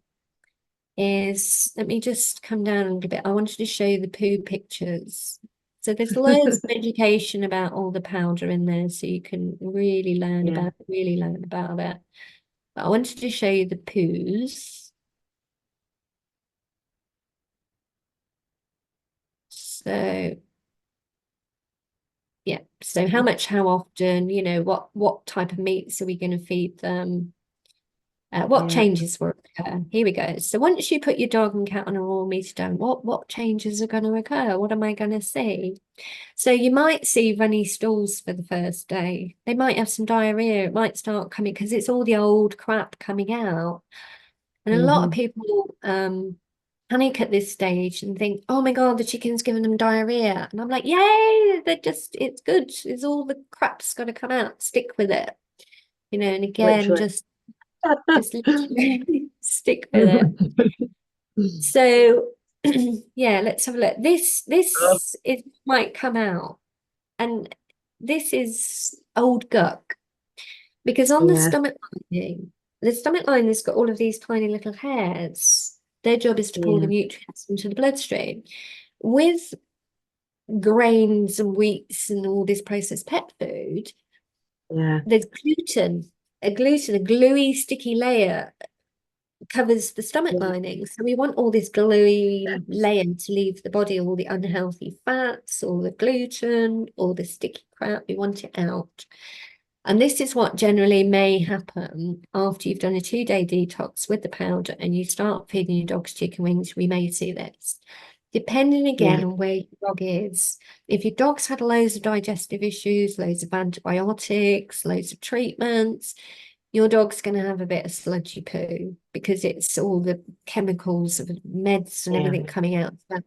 is, let me just come down a little bit. I wanted to show you the poo pictures. So there's loads of education about all the powder in there, so you can Yeah. really learn about it. But I wanted to show you the poos. So yeah, so how much, how often, you know, what type of meats are we going to feed them? What Yeah. changes will occur? Here we go. So once you put your dog and cat on a raw meat down, what changes are going to occur? What am I going to see? So you might see runny stools for the first day. They might have some diarrhea. It might start coming because it's all the old crap coming out. And a lot of Hmm. people panic at this stage and think, oh my God, the chicken's giving them diarrhea. And I'm like, yay, it's good. It's all the crap's got to come out. Stick with it. You know, and again, Literally. just literally stick with it. So yeah, let's have a look. Oh, This is might come out. And this is old guck, because on yeah. the stomach lining has got all of these tiny little hairs. Their job is to pull the Yeah. nutrients into the bloodstream. With grains and wheats and all this processed pet food, Yeah. there's a gluey, sticky layer covers the stomach Yeah. lining. So we want all this gluey layer to leave the body, all the unhealthy fats, all the gluten, all the sticky crap. We want it out. And this is what generally may happen after you've done a 2-day detox with the powder and you start feeding your dogs chicken wings. We may see this. Depending again Yeah. on where your dog is. If your dog's had loads of digestive issues, loads of antibiotics, loads of treatments, your dog's going to have a bit of sludgy poo because it's all the chemicals of meds and Yeah. everything coming out. So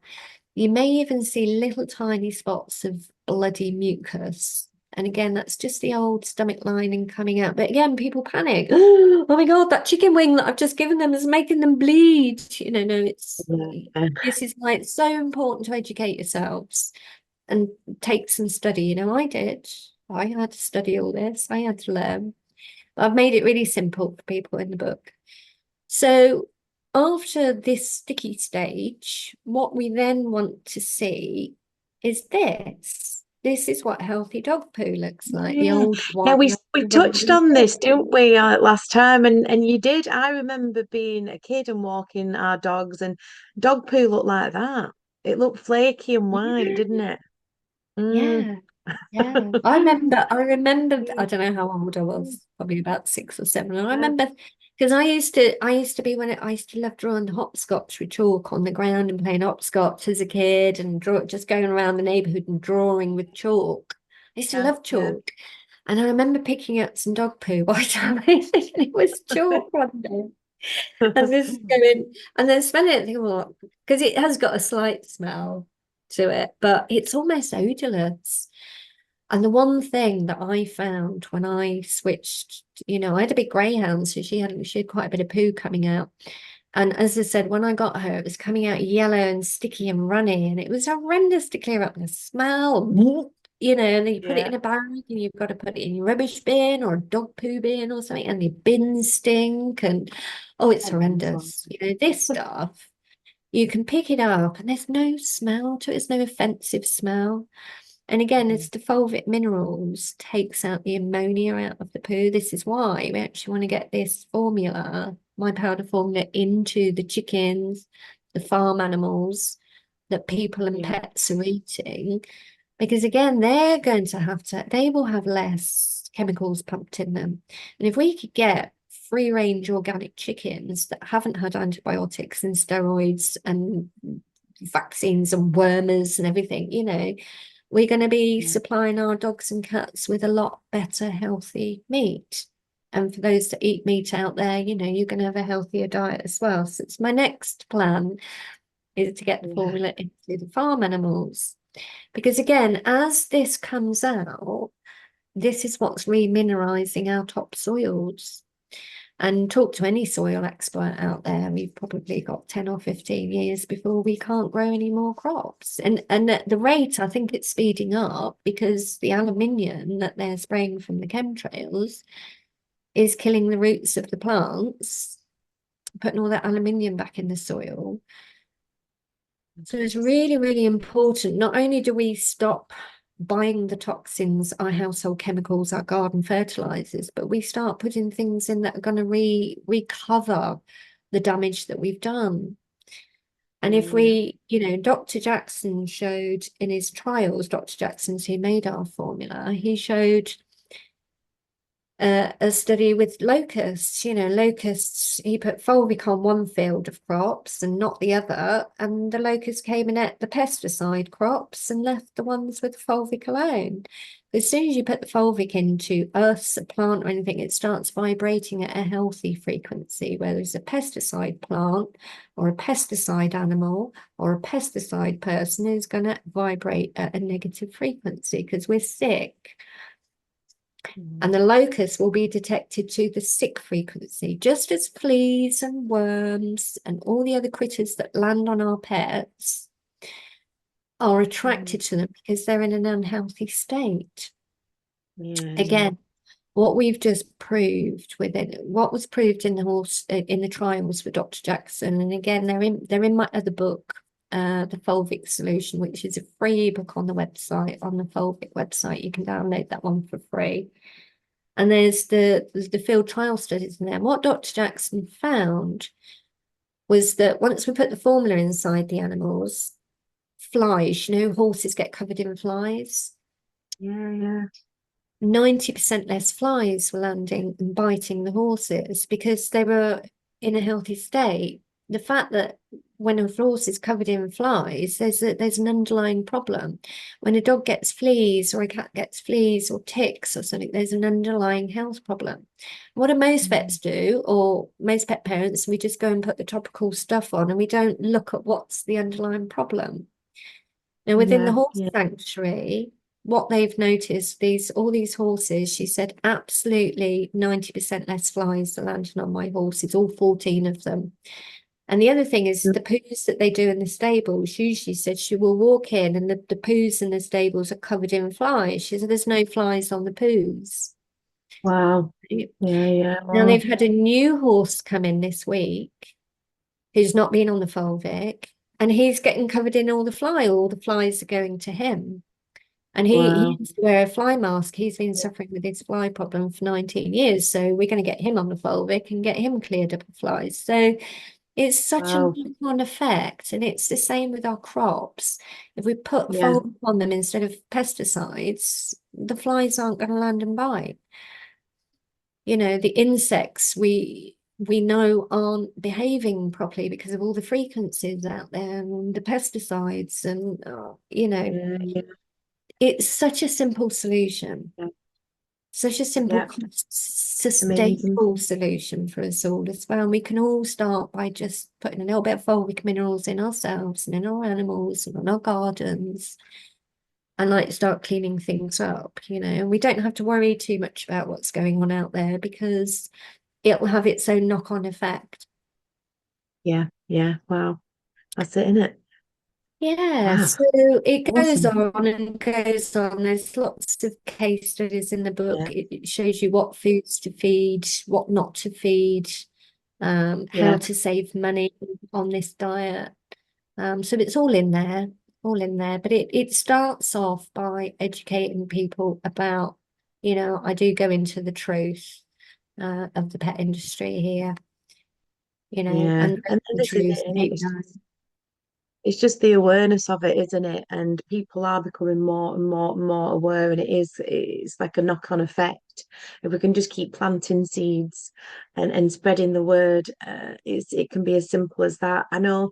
you may even see little tiny spots of bloody mucus. And again, that's just the old stomach lining coming out. But again, people panic. Oh my God, that chicken wing that I've just given them is making them bleed. You know, no, Yeah. this is why it's so important to educate yourselves and take some study. You know, I did. I had to study all this. I had to learn. I've made it really simple for people in the book. So after this sticky stage, what we then want to see is this. This is what healthy dog poo looks like, the Yeah. old Yeah, white we touched rubbly on poo. this, didn't we, last time? And you did. I remember being a kid and walking our dogs, and dog poo looked like that. It looked flaky and white, didn't it? Mm. Yeah, yeah. I remember, I don't know how old I was, probably about 6 or 7. And I Yeah, remember because I used to be when I used to love drawing hopscotch with chalk on the ground and playing hopscotch as a kid and just going around the neighborhood and drawing with chalk. I used to yeah, love yeah. chalk. And I remember picking up some dog poo white time and it was chalk one day. And this going and then smelling it, think, what? Because it has got a slight smell to it, but it's almost odorless. And the one thing that I found when I switched, I had a big greyhound, so she had quite a bit of poo coming out. And as I said, when I got her, it was coming out yellow and sticky and runny, and it was horrendous to clear up the smell. And then you put it Yeah, in a bag and you've got to put it in your rubbish bin or a dog poo bin or something, and the bins stink. And oh, it's mental. horrendous. This stuff, you can pick it up and there's no smell to it, there's no offensive smell. And again, Mm. it's the fulvic minerals takes out the ammonia out of the poo. This is why we actually want to get this formula, my powder formula, into the chickens, the farm animals that people and Yeah, pets are eating. Because again, they will have less chemicals pumped in them. And if we could get free range organic chickens that haven't had antibiotics and steroids and vaccines and wormers and everything, we're going to be yeah, supplying our dogs and cats with a lot better, healthy meat. And for those that eat meat out there, you're going to have a healthier diet as well. So it's my next plan is to get the yeah, formula into the farm animals. Because again, as this comes out, this is what's remineralizing our topsoils. And talk to any soil expert out there, we've probably got 10 or 15 years before we can't grow any more crops. And at the rate, I think it's speeding up because the aluminium that they're spraying from the chemtrails is killing the roots of the plants, putting all that aluminium back in the soil. So it's really, really important. Not only do we stop buying the toxins, our household chemicals, our garden fertilizers, but we start putting things in that are going to recover the damage that we've done. And yeah, if yeah. we, Dr. Jackson showed in his trials, Dr. Jackson's who made our formula, he showed a study with locusts. Locusts, he put fulvic on one field of crops and not the other, and the locusts came and ate the pesticide crops and left the ones with fulvic alone. As soon as you put the fulvic into earth, a plant or anything, it starts vibrating at a healthy frequency, whereas a pesticide plant or a pesticide animal or a pesticide person is going to vibrate at a negative frequency because we're sick. Mm. And the locus will be detected to the sick frequency, just as fleas and worms and all the other critters that land on our pets are Mm. attracted to them because they're in an unhealthy state. Yeah, yeah, Again, what we've just proved with it, what was proved in the trials for Dr. Jackson, and again, they're in my other book, the Fulvic Solution, which is a free book on the website, on the Fulvic website. You can download that one for free. And there's the field trial studies in there. And what Dr. Jackson found was that once we put the formula inside the animals, flies, horses get covered in flies. yeah, yeah. 90% less flies were landing and biting the horses because they were in a healthy state. The fact that when a horse is covered in flies, there's an underlying problem. When a dog gets fleas or a cat gets fleas or ticks or something, there's an underlying health problem. What do most Mm. vets do, or most pet parents, we just go and put the topical stuff on and we don't look at what's the underlying problem. Now, within the Yeah, horse yeah. sanctuary, what they've noticed, all these horses, she said, absolutely 90% less flies are landing on my horses, all 14 of them. And the other thing is the poos that they do in the stables, usually said she will walk in and the poos in the stables are covered in flies. She said there's no flies on the poos. Wow. Yeah, yeah. Now they've Wow. had a new horse come in this week who's not been on the Fulvic, and he's getting covered in all the flies are going to him. And he Wow. used to wear a fly mask. He's been suffering with his fly problem for 19 years. So we're going to get him on the Fulvic and get him cleared up of flies. So It's such a Wow. knock-on effect, and it's the same with our crops. If we put Yeah. Fulvic on them instead of pesticides, the flies aren't going to land and bite. The insects we know aren't behaving properly because of all the frequencies out there and the pesticides, and Yeah. Yeah. it's such a simple solution. Yeah. Such a simple, Yeah. Amazing. sustainable solution for us all as well. And we can all start by just putting a little bit of fulvic minerals in ourselves and in our animals and in our gardens, and like start cleaning things up, and we don't have to worry too much about what's going on out there because it'll have its own knock-on effect. Yeah. Yeah. Wow. That's it, isn't it? Yeah, Wow. so it goes Awesome. on and goes on. There's lots of case studies in the book. Yeah. It shows you what foods to feed, what not to feed, how Yeah. to save money on this diet. So it's all in there, all in there. But it starts off by educating people about, I do go into the truth of the pet industry here, Yeah. and And the this is truth, it, innit? make no. It's just the awareness of it, isn't it? And people are becoming more and more and more aware, and it's like a knock-on effect. If we can just keep planting seeds and spreading the word, it can be as simple as that. I know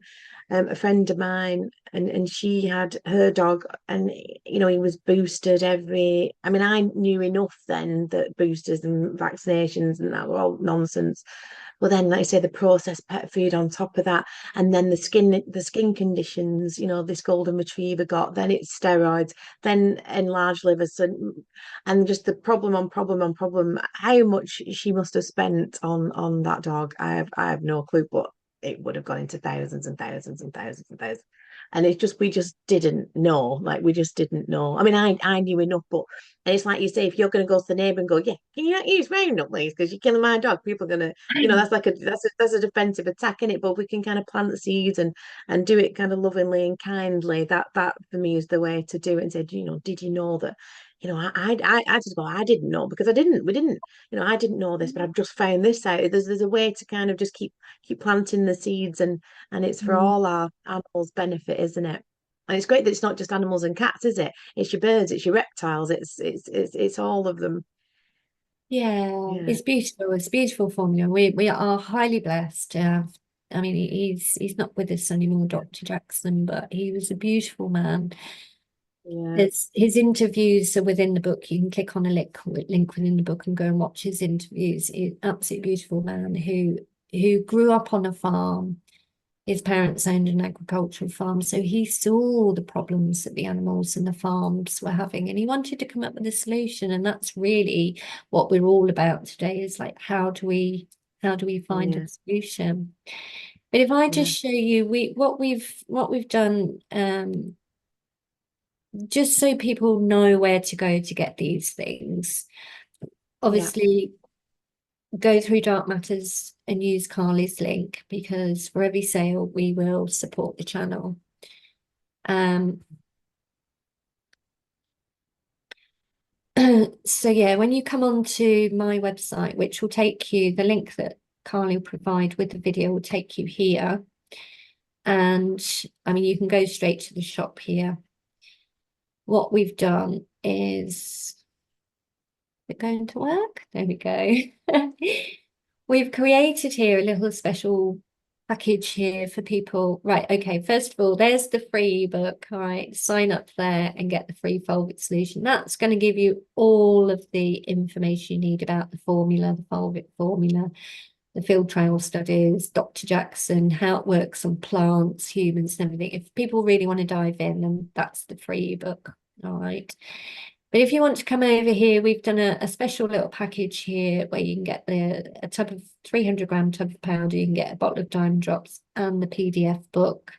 a friend of mine, and she had her dog, and he was boosted I mean, I knew enough then that boosters and vaccinations and that were all nonsense. But then, like I say, the processed pet food on top of that, and then the skin conditions, this golden retriever got, then it's steroids, then enlarged livers, and just the problem on problem on problem. How much she must have spent on that dog, I have no clue, but it would have gone into thousands and thousands and thousands and thousands. And it's just we just didn't know, like we just didn't know. I mean, I knew enough, but and it's like you say, if you're going to go to the neighbour and go, yeah, can you not use Roundup, please, because you're killing my dog, people are gonna, that's like that's a defensive attack in it. But we can kind of plant the seeds and do it kind of lovingly and kindly. That for me is the way to do it. And say, did you know that? I just go, I didn't know because we didn't, I didn't know this, but I've just found this out. There's a way to kind of just keep planting the seeds, and it's for Mm. all our animals' benefit, isn't it? And it's great that it's not just animals and cats, is it? It's your birds, it's your reptiles, it's all of them. Yeah, Yeah, it's beautiful. It's a beautiful formula. We are highly blessed to have. I mean, he's not with us anymore, yeah, Dr. Jackson, but he was a beautiful man. yeah, His interviews are within the book. You can click on a link within the book and go and watch his interviews. He's an absolutely beautiful man who grew up on a farm. His parents owned an agricultural farm, so he saw the problems that the animals and the farms were having, and he wanted to come up with a solution. And that's really what we're all about today, is like how do we find a yeah, solution? But if I yeah, just show you what we've done, just so people know where to go to get these things. yeah, Obviously, go through Dark Matters and use Carly's link, because for every sale we will support the channel. Um, so yeah, when you come onto my website, which will take you, the link that Carly will provide with the video will take you here. And I mean, you can go straight to the shop here. What we've done is it going to work? There we go. We've created here a little special package here for people. Right, okay, first of all, there's the free ebook. All right, sign up there and get the free Fulvic solution. That's going to give you all of the information you need about the formula, the Fulvic formula, the field trial studies, Dr. Jackson, how it works on plants, humans, and everything. If people really want to dive in, then that's the free ebook. All right. But if you want to come over here, we've done a special little package here where you can get a tub of 300-gram tub of powder, you can get a bottle of Diamond Drops and the PDF book.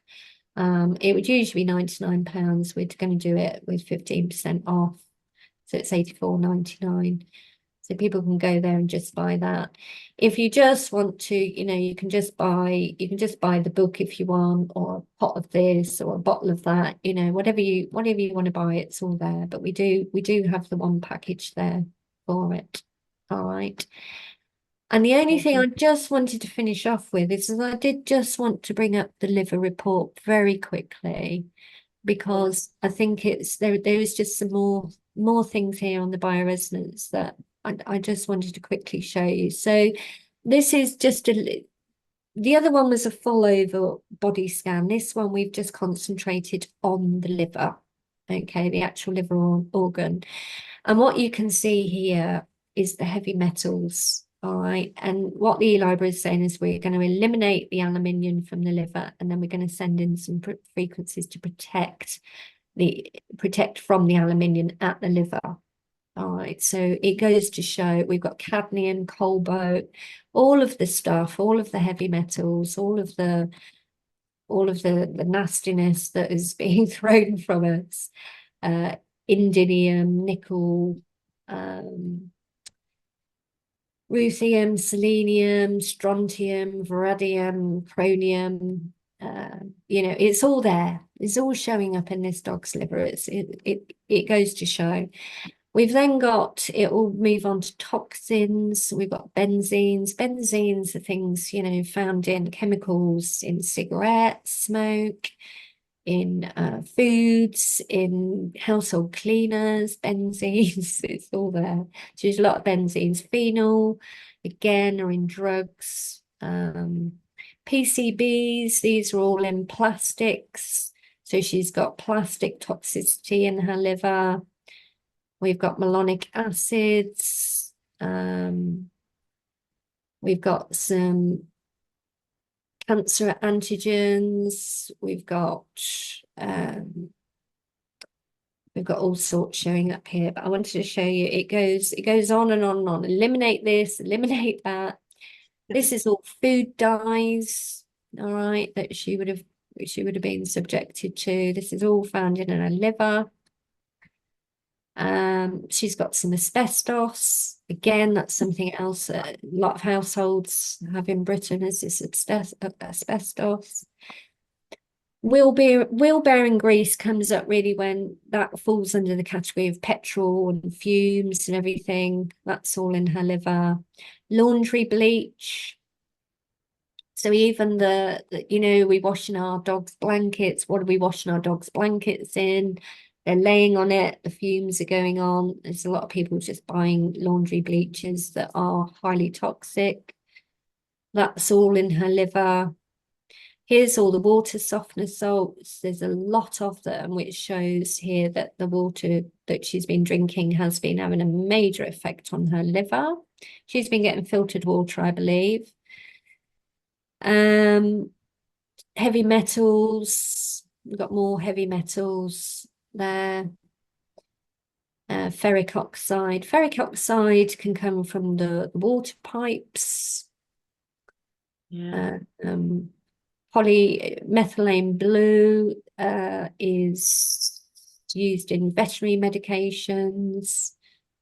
It would usually be £99. We're going to do it with 15% off. So it's 84.99. So people can go there and just buy that. If you just want to, you can just buy the book if you want, or a pot of this or a bottle of that, whatever you want to buy, it's all there. But we do have the one package there for it. All right. And the only thing I Awesome. just wanted to finish off with is that I did just want to bring up the liver report very quickly, Yeah. because I think it's there is just some more things here on the bioresonance that I just wanted to quickly show you. So this is just the other one was a full over body scan. This one we've just concentrated on the liver, okay, the actual liver organ. And what you can see here is the heavy metals. All right. And what the e-library is saying is we're going to eliminate the aluminium from the liver, and then we're going to send in some frequencies to protect from the aluminium at the liver. All right, so it goes to show we've got cadmium, cobalt, all of the stuff, all of the heavy metals, all of the nastiness that is being thrown from us. Uh, Indium, nickel, um, ruthenium, selenium, strontium, vanadium, chromium. It's all there. It's all showing up in this dog's liver. It goes to show. We've then got, it will move on to toxins. We've got benzenes. Benzenes are things, found in chemicals, in cigarettes, smoke, in foods, in household cleaners, benzenes, it's all there. So there's a lot of benzenes. Phenol, again, are in drugs. PCBs, these are all in plastics. So she's got plastic toxicity in her liver. We've got malonic acids. We've got some cancer antigens. Um, we've got all sorts showing up here, but I wanted to show you it goes on and on and on. Eliminate this, eliminate that. This is all food dyes, all right, that she would have been subjected to. This is all found in her liver. She's got some asbestos. Again, that's something else that a lot of households have in Britain, is this asbestos. Wheel-bearing grease comes up really when that falls under the category of petrol and fumes and everything. That's all in her liver. Laundry bleach. So even we washing our dog's blankets. What are we washing our dog's blankets in? They're laying on it. The fumes are going on. There's a lot of people just buying laundry bleaches that are highly toxic. That's all in her liver. Here's all the water softener salts. There's a lot of them, which shows here that the water that she's been drinking has been having a major effect on her liver. She's been getting filtered water, I believe. Heavy metals. We've got more heavy metals there. Ferric oxide. Ferric oxide can come from the water pipes. Yeah. Polymethylene blue is used in veterinary medications.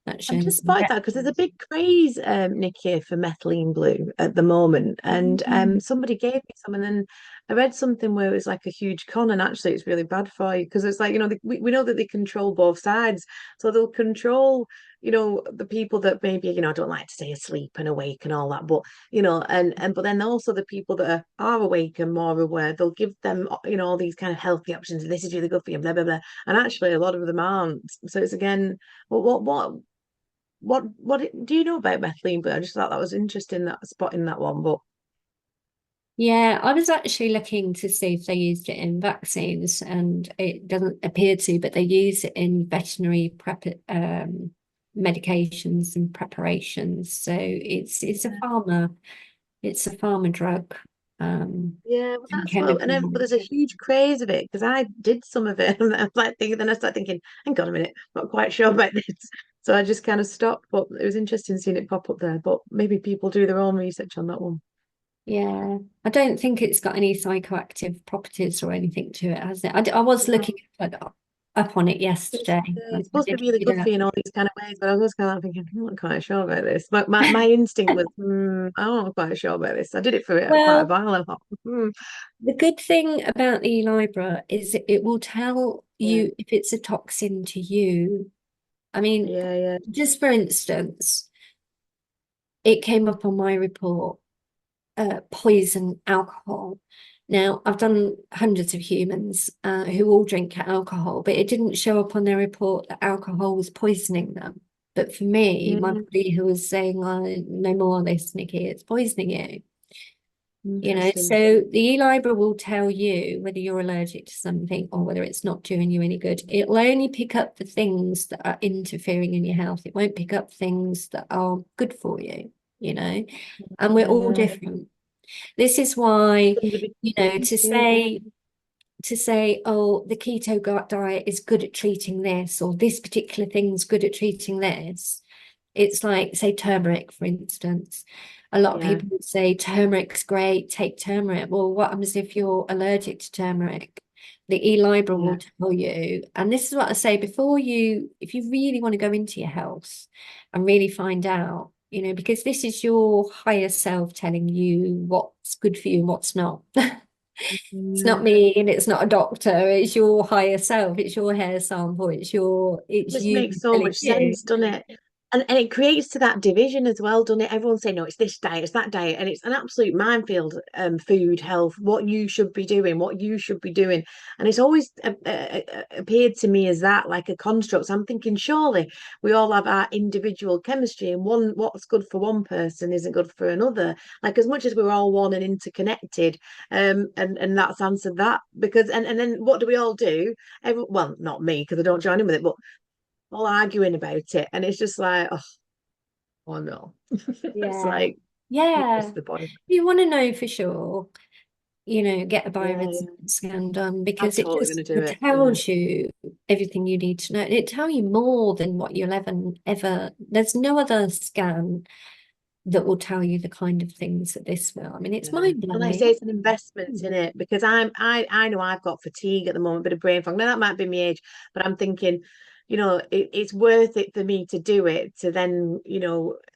That I've shows just spotted that because there's a big craze, Nikki, for methylene blue at the moment. And somebody gave me some, and then I read something where it was like a huge con, and actually it's really bad for you because it's like, we know that they control both sides. So they'll control, the people that maybe, don't like to stay asleep and awake and all that. But, but then also the people that are awake and more aware, they'll give them, all these kind of healthy options. This is really good for you, blah, blah, blah. And actually a lot of them aren't. So it's again, well, what do you know about methylene blue? I just thought that was interesting, that spotting that one. But Yeah, I was actually looking to see if they used it in vaccines, and it doesn't appear to, but they use it in veterinary medications and preparations. So it's a pharma drug, yeah, well, and that's what. And then, chemical. but there's a huge craze of it because I did some of it, and I was like thinking, then I started thinking, hang on a minute, not quite sure about this. So I just kind of stopped. But it was interesting seeing it pop up there. But maybe people do their own research on that one. Yeah, I don't think it's got any psychoactive properties or anything to it, has it? I was No, looking up on it yesterday. it's I supposed to did be really read good it for up. you in all these kind of ways, but I was kind of thinking, I'm not quite sure about this. My instinct was, I'm not quite sure about this. I did it for quite a Well, while. And I thought, the good thing about the Libra is it will tell yeah, you if it's a toxin to you. I mean, yeah, yeah, just for instance, it came up on my report, poison alcohol. Now, I've done hundreds of humans who all drink alcohol, but it didn't show up on their report that alcohol was poisoning them. But for me, my Mm, body who was saying, oh, no more of this, Nikki, it's poisoning you. interesting. So the e-Libra will tell you whether you're allergic to something or whether it's not doing you any good. It'll only pick up the things that are interfering in your health. It won't pick up things that are good for you, and we're all Yeah. different. This is why, Some of the to yeah. say, oh, the keto diet is good at treating this, or this particular thing's good at treating this. It's like, say, turmeric, for instance. A lot of Yeah. people would say turmeric's great, take turmeric. Well, what happens if you're allergic to turmeric? The e-Libra will Yeah. tell you, and this is what I say, if you really want to go into your health and really find out, because this is your higher self telling you what's good for you and what's not. It's not Mm. me and it's not a doctor, it's your higher self, it's your hair sample, it's Just you makes so telling much you. sense, doesn't it? And it creates to that division as well, doesn't it? Everyone's saying, no, it's this diet, it's that diet, and it's an absolute minefield. Food, health, what you should be doing, what you should be doing, and it's always appeared to me as that, like a construct. So I'm thinking, surely we all have our individual chemistry, and what's good for one person isn't good for another. Like as much as we're all one and interconnected, and that's answered that because and then what do we all do? Well, not me because I don't join in with it, but all arguing about it, and it's just like, oh no, it's Yeah. like, what's Yeah. the point? You want to know for sure, get a Yeah, bioresonance scan done I'm because totally gonna do it it. Yeah, tells you everything you need to know. It tell you more than what you'll ever. There's no other scan that will tell you the kind of things that this will. I mean, it's yeah. mind And like I say, blowing. it's an investment in it because I know I've got fatigue at the moment, a bit of brain fog. Now that might be my age, but I'm thinking, it's worth it for me to do it to then,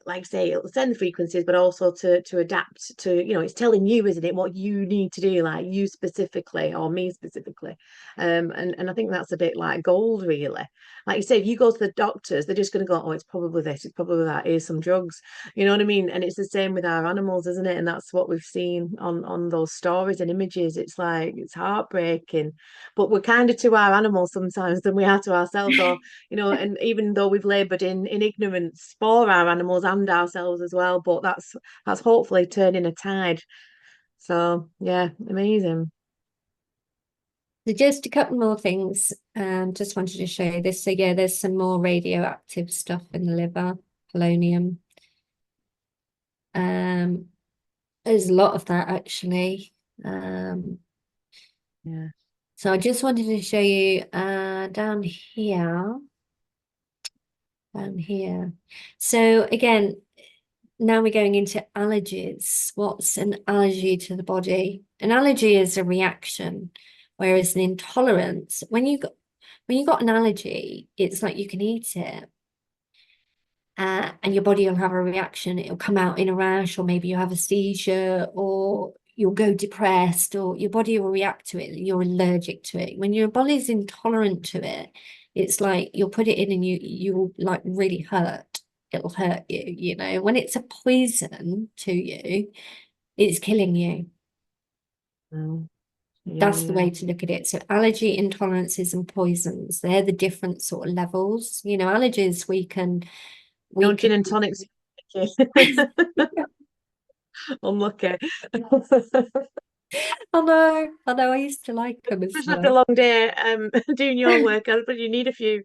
like say, it'll send the frequencies, but also to adapt to, it's telling you, isn't it, what you need to do, like you specifically or me specifically. And I think that's a bit like gold, really. Like you say, if you go to the doctors, they're just going to go, oh, it's probably this, it's probably that. Here's some drugs. You know what I mean? And it's the same with our animals, isn't it? And that's what we've seen on those stories and images. It's like it's heartbreaking, but we're kinder to our animals sometimes than we are to ourselves. Or and even though we've laboured in ignorance for our animals and ourselves as well, but that's hopefully turning a tide. So yeah, amazing. So just a couple more things. Just wanted to show you this. So yeah, there's some more radioactive stuff in the liver, polonium. Um, there's a lot of that actually. Um, Yeah, so I just wanted to show you down here. So again, now we're going into allergies. What's an allergy to the body? An allergy is a reaction, whereas an intolerance, when you got an allergy, it's like you can eat it, and your body will have a reaction. It'll come out in a rash, or maybe you have a seizure, or you'll go depressed, or your body will react to it. You're allergic to it. When your body's intolerant to it, it's like you'll put it in and you'll like really hurt. It'll hurt you, When it's a poison to you, it's killing you. oh, yeah, That's the yeah. way to look at it. So allergy, intolerances, and poisons, they're the different sort of levels. Allergies we No can gin and tonics. Unlucky. I know, I used to like them as Especially after a well. long day doing your work, but you need a few.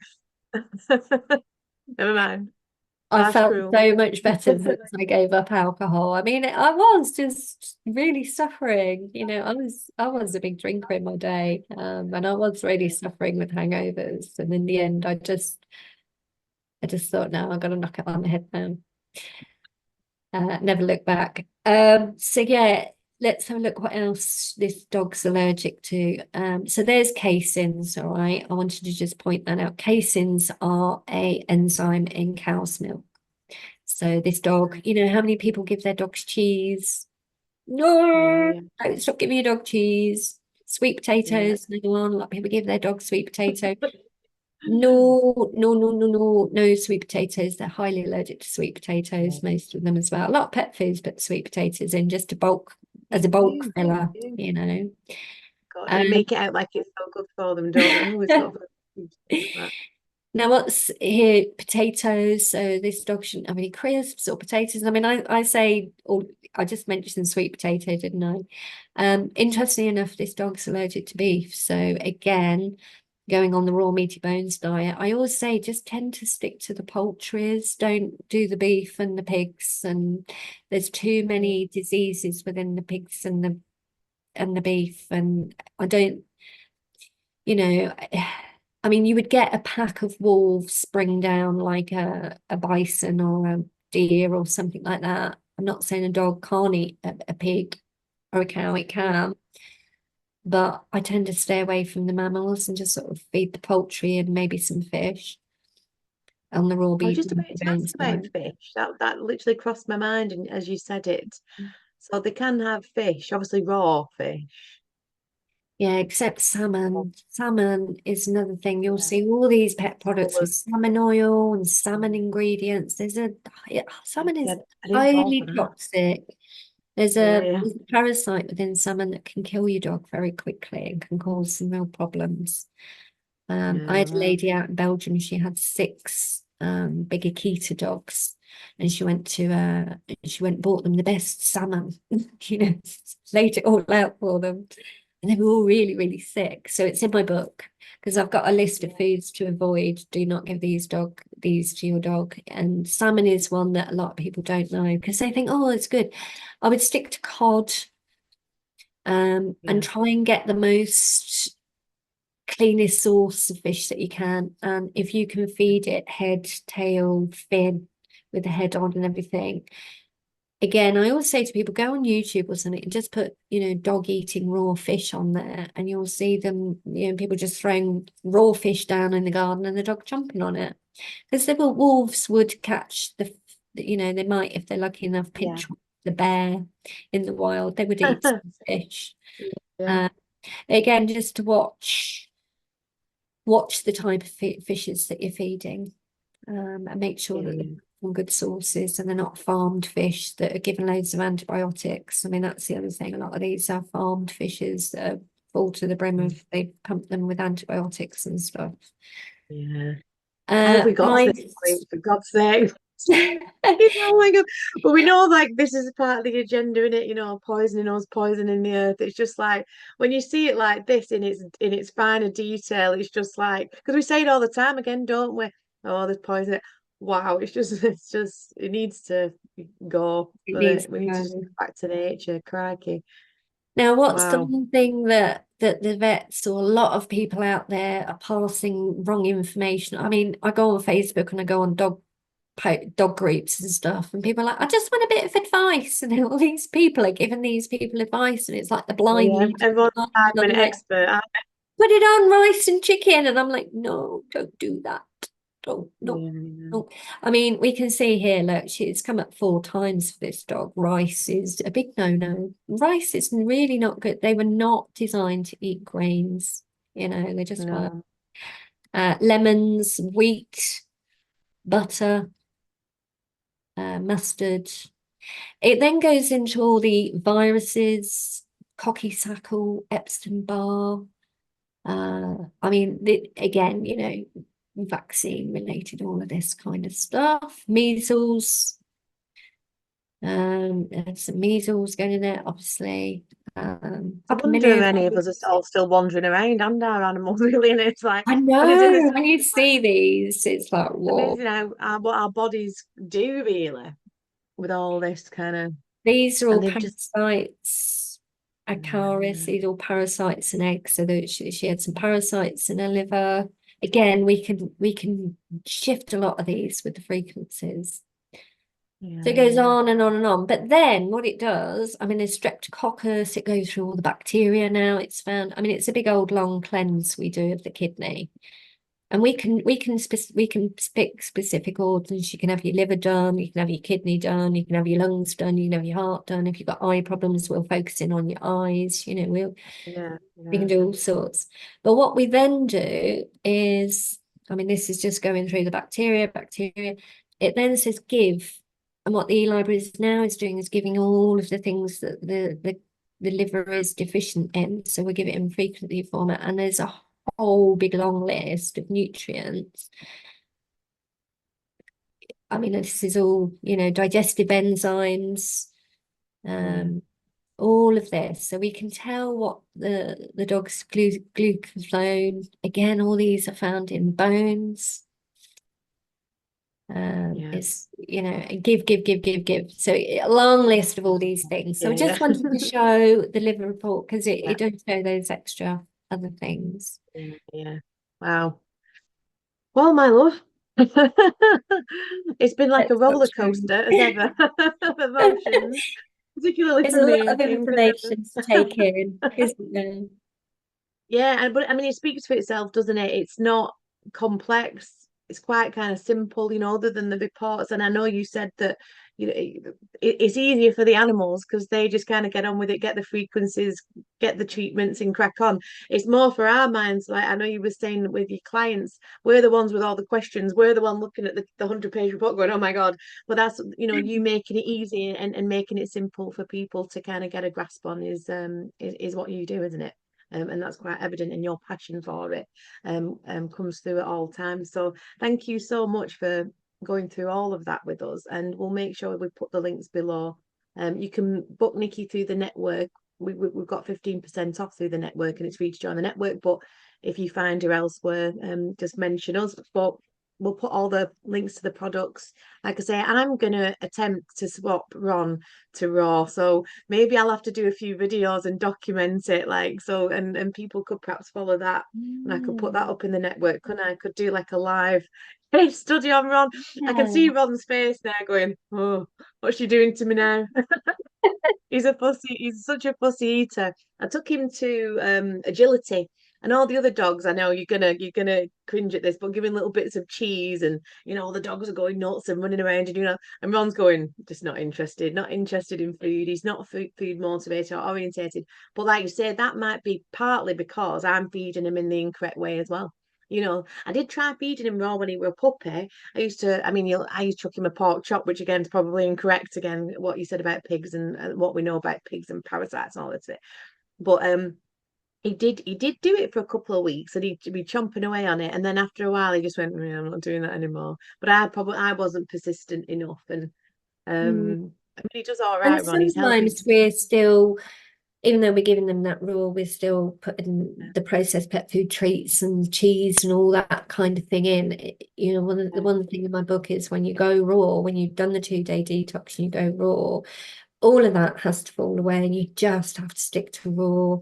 Never mind. I Life's felt cruel. so much better since I gave up alcohol. I mean, I was just really suffering. I was a big drinker in my day, and I was really suffering with hangovers. And in the end, I just thought, no, I've got to knock it on the head now. Never look back. So yeah, let's have a look what else this dog's allergic to. So there's caseins, all right. I wanted to just point that out. Caseins are a enzyme in cow's milk. So this dog, how many people give their dogs cheese? Yeah, No, yeah, don't stop giving your dog cheese. Sweet yeah. potatoes, no one. A lot of people give their dog sweet potato. No, no, no, no, no, no sweet potatoes. They're highly allergic to sweet Yeah. potatoes, most of them as well. A lot of pet foods, but sweet potatoes in just a bulk They as a bulk do, filler, they do. you know. God, they Um, make it out like it's so good for them, don't they? Oh, it's got foods like that. Now, what's here? Potatoes. So this dog shouldn't have any crisps or potatoes. I mean, I say, or I just mentioned sweet potato, didn't I? Interestingly enough, this dog's allergic to beef. So again, going on the raw meaty bones diet, I always say just tend to stick to the poultries. Don't do the beef and the pigs. And there's too Mm. many diseases within the pigs and the beef. And I don't you know, I mean, you would get a pack of wolves bring down like a bison or a deer or something like that. I'm not saying a dog can't eat a pig or a cow, it Yeah. can, but I tend to stay away from the mammals and just sort of feed the poultry and maybe some fish on the raw I was beef just about and to ask bones about diet. fish. That literally crossed my mind, and as you said it, so they can have fish, obviously raw fish. Yeah, except Oh, salmon. Salmon is another thing. You'll yeah, see all these pet full products with of. salmon oil and salmon ingredients. Salmon Yeah, is I didn't fall for highly that. toxic. Yeah, yeah, There's a parasite within salmon that can kill your dog very quickly and can cause some real problems. I yeah. had a Wow. lady out in Belgium. She had six big Akita dogs, and she went and bought them the best salmon. You know, laid it all out for them, and they were all really, really sick. So it's in my book because I've got a list of Yeah, foods to avoid. Do not give these to your dog. And salmon is one that a lot of people don't know because they think, oh, it's good. I would stick to cod and yeah. try and get the most cleanest source of fish that you can. And if you can feed it head, tail, fin with the head on and everything. Again, I always say to people, go on YouTube or something and just put, dog eating raw fish on there, and you'll see them, people just throwing raw fish down in the garden and the dog jumping on it. Because the wolves would catch they might, if they're lucky enough, Yeah. pinch the bear in the wild, they would eat some fish. Yeah. Uh, Again, just to watch the type of fishes that you're feeding, and make sure that they're Yeah. from good sources and they're not farmed fish that are given loads of antibiotics. I mean, that's the other thing. A lot of these are farmed fishes that are full to the brim of, they pump them with antibiotics and stuff. Yeah. How have we got to this Rice. point, for God's sake? Oh my God. But we know like this is part of the agenda in it, poisoning us, poisoning the earth. It's just like when you see it like this in its finer detail, it's just like because we say it all the time again, don't we? Oh, there's poison. Wow, it needs to go. It Doesn't needs it? to We need to just go. get back to nature. Crikey. Now, what's the Wow. one thing that the vets or a lot of people out there are passing wrong information? I mean, I go on Facebook and I go on dog groups and stuff, and people are like, I just want a bit of advice, and all these people are giving these people advice, and it's like the Oh blind yeah. leading the Everyone's blind. a And I'm 5 minute like, expert. put it on rice and chicken, and I'm like, no, don't do that. Don't, no, Yeah, yeah. no. I mean, we can see here, look, she's come up 4 times for this dog. Rice is a big no-no. Rice is really not good. They were not designed to eat grains, they just were. No. Lemons, wheat, butter, mustard. It then goes into all the viruses, cocky-sackle, Epstein-Barr. I mean, again, vaccine related, all of this kind of stuff. Measles, there's some measles going in there, obviously. I wonder if Papillomatosis. any of us are all still wandering around and our animals really, and it's like I when it's in know, this when you see these, it's like, whoa. amazing how what our bodies do really with all this kind of, These are and all they've just parasites. Acaris, yeah, these are all parasites in eggs. So that she had some parasites in her liver. Again, we can shift a lot of these with the frequencies. So it goes yeah, on and on and on. But then what it does, I mean, there's streptococcus, it goes through all the bacteria now. It's found, I mean, it's a big old long cleanse we do of the kidney. And we can pick specific organs. You can have your liver done, you can have your kidney done, you can have your lungs done, you can have your heart done. If you've got eye problems, we'll focus in on your eyes, we yeah, can yeah, do all sorts. But what we then do is I mean, this is just going through the bacteria. It then says give. And what the e-library is now is doing is giving all of the things that the liver is deficient in. So we give it in frequently format, and there's a whole big long list of nutrients. I mean, this is all, digestive enzymes, all of this. So we can tell what the dog's glucagon, again, all these are found in bones. It's, give. So a long list of all these things. So I just wanted to show the liver report because it does show those extra other things. Yeah. Wow. Well, my love, it's been like a roller coaster as ever of emotions, particularly It's for a lot me. of information to take in, isn't it? Yeah, but I mean, it speaks for itself, doesn't it? It's not complex. It's quite kind of simple, other than the big parts. And I know you said that, it's easier for the animals because they just kind of get on with it, get the frequencies, get the treatments, and crack on. It's more for our minds. Like I know you were saying with your clients, we're the ones with all the questions. We're the one looking at the 100-page report, going, "Oh my God!" But that's you making it easy and making it simple for people to kind of get a grasp on is what you do, isn't it? And that's quite evident in your passion for it comes through at all times. So thank you so much for going through all of that with us, and we'll make sure we put the links below. You can book Nikki through the network. We've got 15% off through the network, and it's free to join the network. But if you find her elsewhere, just mention us. But we'll put all the links to the products. Like I say, I'm gonna attempt to swap Ron to Raw. So maybe I'll have to do a few videos and document it, like so, and people could perhaps follow that, and I could put that up in the network. Couldn't I? Could do like a live case study on Ron. I can see Yeah. Ron's face now, going, "Oh, what's she doing to me now?" He's a fussy. He's such a fussy eater. I took him to agility, and all the other dogs. I know you're gonna cringe at this, but giving little bits of cheese, and the dogs are going nuts and running around, and and Ron's going just not interested in food. He's not food motivated or orientated. But like you said, that might be partly because I'm feeding him in the incorrect way as well. I did try feeding him raw when he was a puppy. I used to chuck him a pork chop, which again is probably incorrect. Again, what you said about pigs and what we know about pigs and parasites and all this. But he did do it for a couple of weeks, and he'd be chomping away on it, and then after a while he just went, "Yeah, I'm not doing that anymore." But I wasn't persistent enough, and Mm. he does all And right, Ron. He's healthy. sometimes we're still, even though we're giving them that raw, we're still putting the processed pet food treats and cheese and all that kind of thing in. One thing in my book is when you go raw, when you've done the 2-day detox and you go raw, all of that has to fall away, and you just have to stick to raw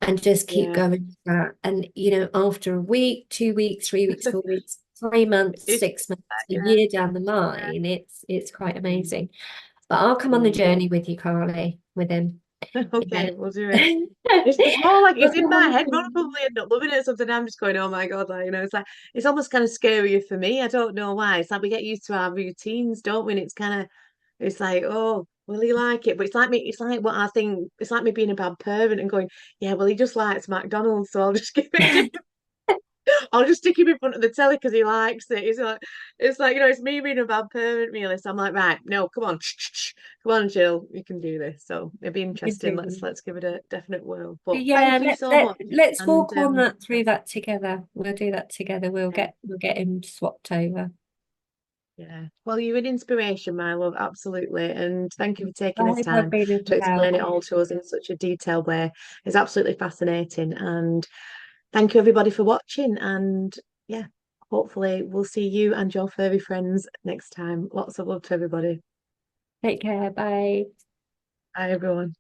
and just keep Yeah, going with that. And after a week, 2 weeks, 3 weeks, 4 weeks, 3 months, it's 6 months, a yeah. year down the line, it's quite amazing. But I'll come on the Mm. journey with you, Carly, with him. Yeah. Okay, we'll do it. It's more like We'll it's in come my on head. the Ron will probably end up loving it or something. I'm just going, "Oh my God," like it's like it's almost kind of scarier for me. I don't know why. It's like we get used to our routines, don't we? And it's like, "Oh, will he like it?" But it's like me. It's like what I think. It's like me being a bad parent and going, "Yeah, well, he just likes McDonald's, so I'll just give it. I'll just stick him in front of the telly because he likes it." It's like it's me being a bad parent, really. So I'm like, right, no, come on, come on, Jill, you can do this. So it'd be interesting. Let's give it a definite whirl. But Yeah, thank you so much. let's And walk on that through that together. We'll do that together. We'll get him swapped over. yeah, well, you're an inspiration, my love, absolutely. And thank you for I taking the hope I've time been of to explain help. it all to us in such a detailed way. It's absolutely fascinating. And thank you, everybody, for watching. And yeah, hopefully, we'll see you and your furry friends next time. Lots of love to everybody. Take care. Bye. Bye, everyone.